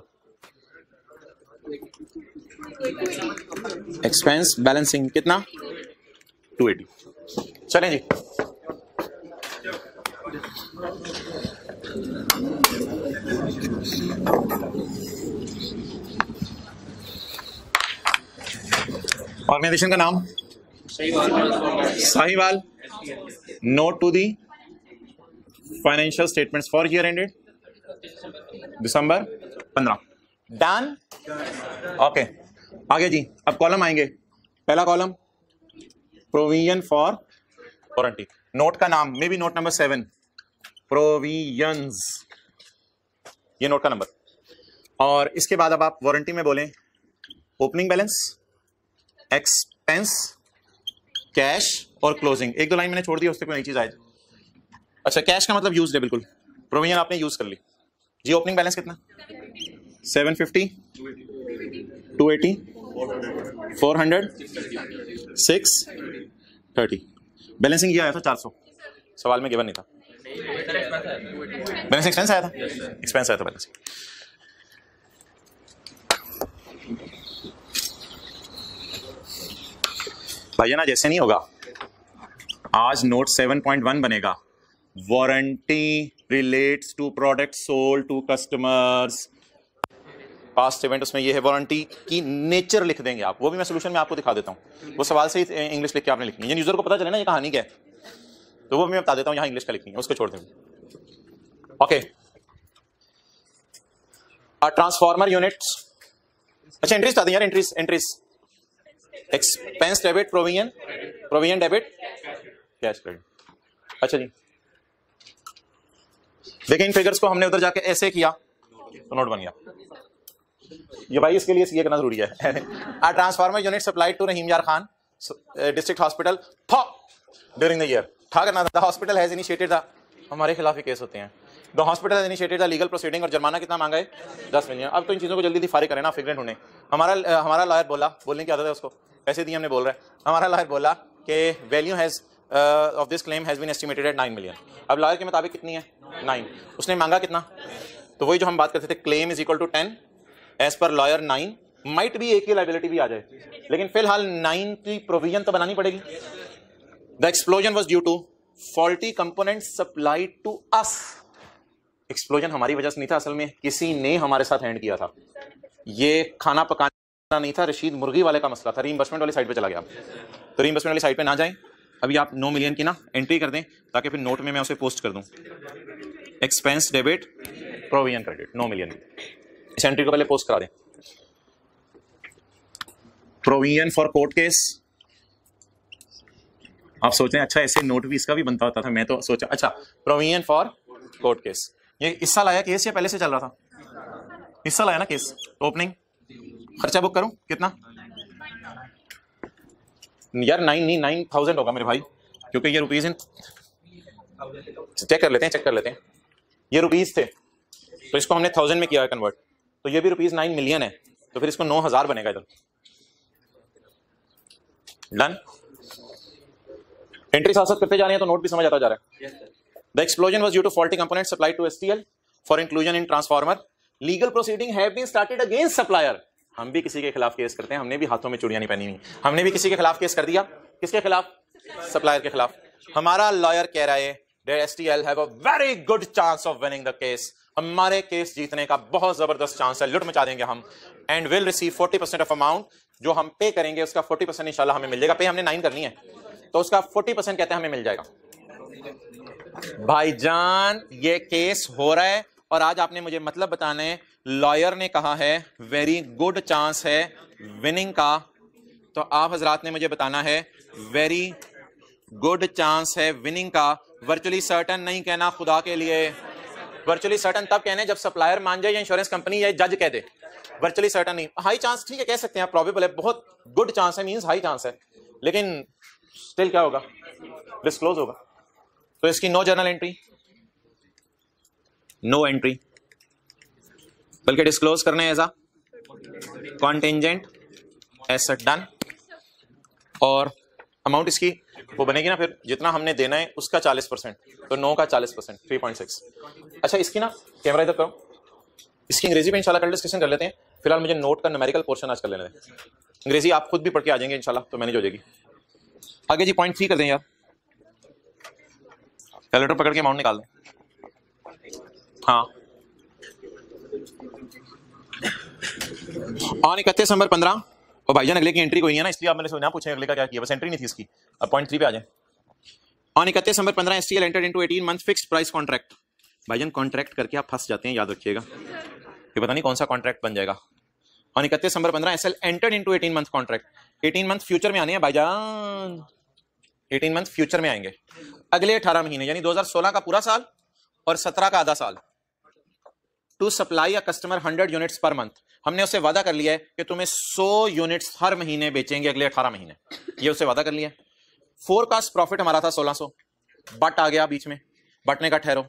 S3: एक्सपेंस बैलेंसिंग कितना 280। चलें जी, ऑर्गेनाइजेशन का नाम Sahiwal, note to the financial statements for year ended December 15। Done. Okay, आगे जी। अब कॉलम आएंगे। पहला column provision for warranty. Note का नाम may be note number 7, provisions, ये नोट का नंबर। और इसके बाद अब आप वारंटी में बोलें ओपनिंग बैलेंस, एक्सपेंस, कैश और क्लोजिंग। एक दो लाइन मैंने छोड़ दी, उससे कोई नई चीज आए। अच्छा, कैश का मतलब यूज है, बिल्कुल प्रोविजन आपने यूज कर ली जी। ओपनिंग बैलेंस कितना? 750, 280, 400, 630। बैलेंसिंग ये आया था 400, सवाल में गिवन नहीं था। बैलेंस एक्सपेंस आया था, एक्सपेंस आया था बैलेंस। भैया ना जैसे नहीं होगा, आज नोट 7.1 बनेगा। Warranty relates to product sold to customers. Past event उसमें ये है, वारंटी की नेचर लिख देंगे आप, वो भी मैं सोल्यूशन में आपको दिखा देता हूँ। वो सवाल से ही इंग्लिश लिख के आपने लिखनी है, यूजर को पता चले ना ये कहानी क्या है, तो वो मैं बता देता हूँ यहाँ इंग्लिश का लिखनी है, उसको छोड़ देंगे। Okay, transformer units. अच्छा, एंट्रीज बता दें यार, entries expense debit provision, provision debit cash credit. अच्छा जी, देखिए इन फिगर्स को हमने उधर जाके ऐसे किया तो नोट बन गया। ये भाई इसके लिए सीए करना जरूरी है। आ ट्रांसफार्मर यूनिट सप्लाइड टू रहीम यार Khan district hospital during the year. था करना था, हॉस्पिटल हैज इनिशिएटेड द, हमारे खिलाफ ही केस होते हैं। The hospital has initiated the legal proceeding, और जुर्माना कितना मांगा है? 10 मिलियन। अब तो इन चीजों को जल्दी फारिग करें ना, फिगरेंट होने। हमारा लॉयर बोला, बोलने की आदत है उसको, पैसे दिए हमने बोल रहा है। हमारा लॉयर बोला कि value has of this claim has been estimated at 9 million. अब लॉयर के मुताबिक कितनी है? 9। उसने मांगा कितना? तो वही जो हम बात करते थे, claim is equal to 10, as per lawyer 9। Might भी एक ही लाइबिलिटी भी आ जाए, लेकिन फिलहाल 9 की प्रोविजन तो बनानी पड़ेगी। The explosion was due to faulty component supplied to us. Explosion हमारी वजह से नहीं था, असल में किसी ने हमारे साथ हैंड किया था। ये खाना पकाना नहीं था, रशीद मुर्गी वाले का मसला था। रीइंबर्समेंट वाली साइड पे चला गया। तो रीइंबर्समेंट वाली साइड पे ना जाएं, अभी आप 9 मिलियन की ना एंट्री कर दें, ताकि फिर नोट में मैं उसे पोस्ट कर दूं। Expense debit provision credit 9 million, इस एंट्री को पहले पोस्ट करा दें। Provision for court case. आप सोच रहे हैं अच्छा ऐसे नोट भी इसका भी बनता होता था, मैं तो सोचा अच्छा प्रोविजन फॉर कोर्ट केस। ये इस साल आया केस या पहले से चल रहा था? इस साल आया ना केस। ओपनिंग खर्चा बुक करूं कितना? यार 9,000 होगा मेरे भाई, क्योंकि ये रुपीज इन, चेक कर लेते हैं। ये रुपीज थे तो इसको हमने 1000 में किया है कन्वर्ट, तो ये भी रुपीज 9 मिलियन है, तो फिर इसको 9000 बनेगा इधर। डन। एंट्री साथ साथ करते जा रहे हैं तो नोट भी समझ आता जा रहा है। The explosion was due to faulty component supplied to STL for inclusion in transformer. Legal proceeding have been started against supplier. हम भी किसी के खिलाफ केस करते हैं, हमने भी हाथों में चूड़ियां नहीं पहनी हुई, हमने भी किसी के खिलाफ केस कर दिया। किसके खिलाफ? सप्लायर के खिलाफ। हमारा लॉयर कह रहा है that STL have a very good chance of winning the case। हमारे केस जीतने का बहुत जबरदस्त चांस है, लुट मचा देंगे हम। And will receive 40% of amount, जो हम पे करेंगे उसका 40% इंशाल्लाह हमें मिल जाएगा। पे हमने 9 करनी है तो उसका 40% कहते हैं हमें मिल जाएगा। भाईजान ये केस हो रहा है और आज आपने मुझे मतलब बताना है, लॉयर ने कहा है वेरी गुड चांस है विनिंग का, तो आप हजरात ने मुझे बताना है वेरी गुड चांस है विनिंग का। वर्चुअली सर्टन नहीं कहना खुदा के लिए। वर्चुअली सर्टन तब कहने जब सप्लायर मान जाए या इंश्योरेंस कंपनी या जज कह दे। वर्चुअली सर्टन नहीं। हाई चांस ठीक है कह सकते हैं, प्रोबेबल है, बहुत गुड चांस है मींस हाई चांस है, लेकिन स्टिल क्या होगा? डिस्क्लोज होगा। तो इसकी no journal entry, no entry, बल्कि डिस्क्लोज करने as a contingent asset. Done. और अमाउंट इसकी वो बनेगी ना फिर जितना हमने देना है उसका 40%, तो 9 का 40% 3.6। अच्छा इसकी ना कैमरा इधर करो, इसकी अंग्रेजी में इंशाल्लाह कल डिस्कशन कर लेते हैं। फिलहाल मुझे नोट का न्यूमेरिकल पोर्शन आज कर लेने दें। अंग्रेजी आप खुद भी पढ़ के आ जाएंगे इंशाल्लाह, तो मैनेज हो जाएगी। आगे जी पॉइंट 3 कर दें यार, कैलकुलेटर पकड़ के अमाउंट निकाल दें। हाँ ऑन 31 दिसंबर 15। और भाईजान अगले की एंट्री कोई नहीं है ना, इसलिए आप मैंने ना पूछे अगले का क्या किया, बस एंट्री नहीं थी इसकी। अब पॉइंट 3 पे आ जाए। On 31 December 15 STL entered into 18 month fixed price contract. भाईजान कॉन्ट्रैक्ट करके आप फंस जाते हैं, याद रखिएगा, ये पता नहीं कौन सा कॉन्ट्रैक्ट बन जाएगा। On 31 December 15 SL entered into 18 month contract. 18 month future में आने हैं भाईजान, 18 मंथ फ्यूचर में आएंगे, अगले 18 महीने, यानी 2016 का पूरा साल और 17 का आधा साल। To supply a customer 100 units per month. हमने उससे वादा कर लिया है कि तुम्हें 100 यूनिट्स हर महीने बेचेंगे अगले 18 महीने, ये उससे वादा कर लिया है। फोरकास्ट प्रॉफिट हमारा था 1600, बट आ गया बीच में, बटने का ठहरो,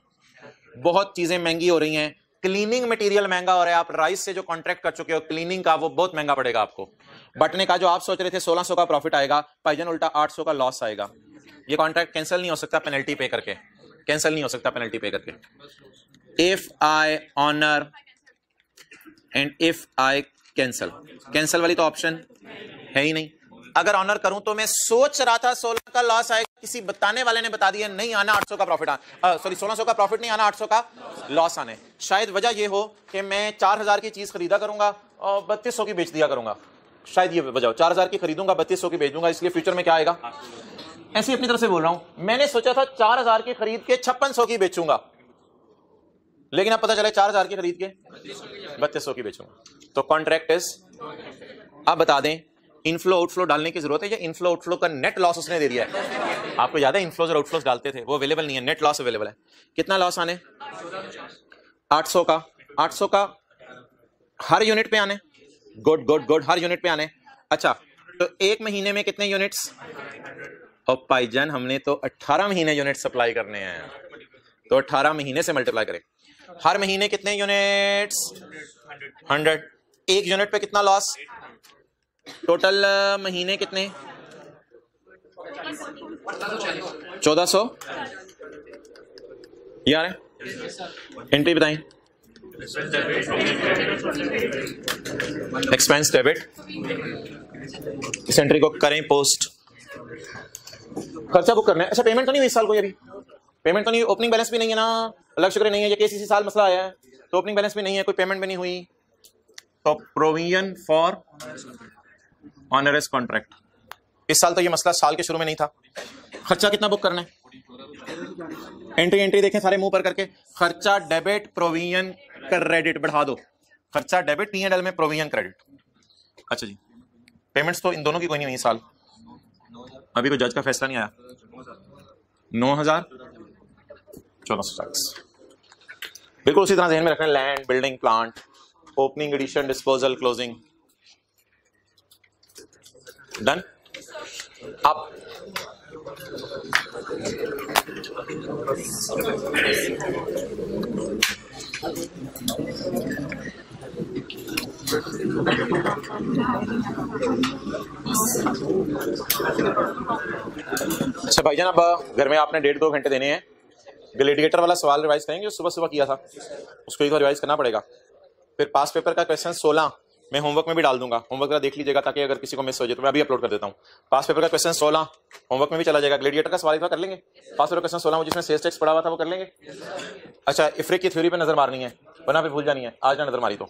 S3: बहुत चीजें महंगी हो रही हैं, क्लीनिंग मटेरियल महंगा हो रहा है, आप राइस से जो कॉन्ट्रैक्ट कर चुके हो क्लीनिंग का, वो बहुत महंगा पड़ेगा आपको। बटने का जो आप सोच रहे थे 1600 का प्रॉफिट आएगा, भाईजान उल्टा 800 का लॉस आएगा। ये कॉन्ट्रैक्ट कैंसिल नहीं हो सकता पेनल्टी पे करके, कैंसिल नहीं हो सकता पेनल्टी पे करके। If I honour and if I cancel, cancel वाली तो ऑप्शन है ही नहीं। अगर ऑनर करूं तो मैं सोच रहा था 16 का लॉस आएगा, किसी बताने वाले ने बता दिया नहीं आना 800 का प्रॉफिट, सॉरी 1600 का प्रॉफिट नहीं आना, 800 का लॉस आने। शायद वजह ये हो कि मैं 4000 की चीज खरीदा करूंगा और 3200 की बेच दिया करूंगा, शायद ये वजह हो। 4000 की खरीदूंगा 3200 की बेच दूंगा, इसलिए फ्यूचर में क्या आएगा, ऐसे अपनी तरफ से बोल रहा हूं। मैंने सोचा था 4000 की खरीद के 5600 की बेचूंगा, लेकिन अब पता चला 4000 की खरीद के 3200 की बेचूंगा। तो कॉन्ट्रैक्ट इज, आप बता दें इनफ्लो आउटफ्लो डालने की जरूरत है या इनफ्लो आउटफ्लो का नेट लॉस उसने दे दिया है? आपको याद है इनफ्लोज और आउटफ्लोज डालते थे, वो अवेलेबल नहीं है, नेट लॉस अवेलेबल है। कितना लॉस आने? 800 का। 800 का हर यूनिट पे आने, गुड गुड गुड, हर यूनिट पे आने। अच्छा तो एक महीने में कितने यूनिट्स? और भाईजान हमने तो 18 महीने यूनिट सप्लाई करने हैं, तो 18 महीने से मल्टीप्लाई करें। हर महीने कितने यूनिट्स? 100। एक यूनिट पे कितना लॉस? टोटल महीने कितने? 1400 यार है? एंट्री बताएं। एक्सपेंस डेबिट, इस एंट्री को करें पोस्ट। खर्चा बुक करना है। अच्छा पेमेंट तो नहीं हुई इस साल कोई? अभी पेमेंट तो नहीं, ओपनिंग बैलेंस भी नहीं है ना, अलग शुक्र नहीं है, ये केसीसी साल मसला आया है तो ओपनिंग बैलेंस भी नहीं है, कोई पेमेंट भी नहीं हुई, तो प्रोविजन फॉर ऑनरस कॉन्ट्रैक्ट। इस साल तो ये मसला साल के शुरू में नहीं था। खर्चा कितना बुक करना है? एंट्री एंट्री देखें सारे मुंह पर करके, खर्चा डेबिट प्रोविजन क्रेडिट बढ़ा दो, खर्चा डेबिट P&L में प्रोविजन क्रेडिट। अच्छा जी पेमेंट्स तो इन दोनों की कोई नहीं हुई इस साल, अभी कोई जज का फैसला नहीं आया। 9,1440 बिल्कुल उसी तरह ध्यान में रखना। Land, building, plant, opening, addition, disposal, closing, done. अब अच्छा भाईजान अब घर में आपने 1.5-2 घंटे देने हैं। ग्लेडिएटर वाला सवाल रिवाइज करेंगे, सुबह सुबह किया था, उसको एक बार रिवाइज करना पड़ेगा। फिर पास पेपर का क्वेश्चन 16 मैं होमवर्क में भी डाल दूंगा, होमवर्क का देख लीजिएगा ताकि अगर किसी को मिस हो जाए तो मैं अभी अपलोड कर देता हूँ। पास पेपर का क्वेश्चन 16 होमवर्क में भी चला जाएगा। ग्लेडिएटर का सवाल एक बार कर लेंगे। पास पेपर क्वेश्चन 16 जिसमें सेल्स टैक्स पड़ा हुआ था वो कर लेंगे। अच्छा इफ्रिक की थ्योरी पे नजर मारनी है, वरना फिर भूल जानी है, आज ना नजर मारी तो।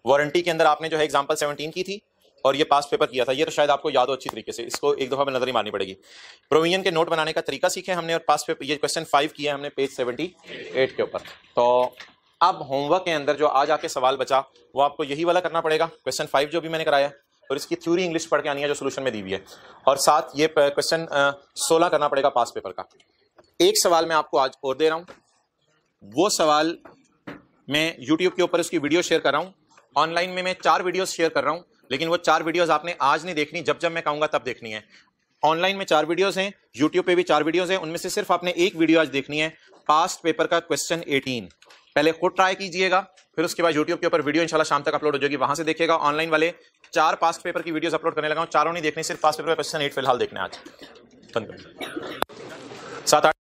S3: वारंटी के अंदर आपने जो है एग्जाम्पल 17 की थी और ये पास पेपर किया था, ये तो शायद आपको याद हो अच्छी तरीके से, इसको एक दफा में नजर ही मारनी पड़ेगी। प्रोविजन के नोट बनाने का तरीका सीखे हमने और पास पेपर ये क्वेश्चन 5 किया हमने पेज 78 के ऊपर। तो अब होमवर्क के अंदर जो आज आके सवाल बचा वो आपको यही वाला करना पड़ेगा, क्वेश्चन 5 जो भी मैंने कराया, और इसकी थ्योरी इंग्लिश पढ़ के आनी है जो सोल्यूशन में दी हुई है, और साथ ये क्वेश्चन 16 करना पड़ेगा पास पेपर का। एक सवाल मैं आपको आज और दे रहा हूँ, वो सवाल मैं यूट्यूब के ऊपर उसकी वीडियो शेयर कर रहा हूँ, ऑनलाइन में मैं 4 वीडियोस शेयर कर रहा हूँ, लेकिन वो 4 वीडियोस आपने आज नहीं देखनी, जब जब मैं कहूँगा तब देखनी है। ऑनलाइन में 4 वीडियोस हैं, यूट्यूब पे भी 4 वीडियोस हैं, उनमें से सिर्फ आपने एक वीडियो आज देखनी है, पास्ट पेपर का क्वेश्चन 18। पहले खुद ट्राई कीजिएगा, फिर उसके बाद यूट्यूब के ऊपर वीडियो इंशाल्लाह शाम तक अपलोड हो जाएगी, वहां से देखिएगा। ऑनलाइन वाले 4 पास्ट पेपर की वीडियोस अपलोड करने लगा हूं, चारों नहीं देखनी, सिर्फ पास्ट पेपर का क्वेश्चन 8 फिलहाल देखना है आज। 7-8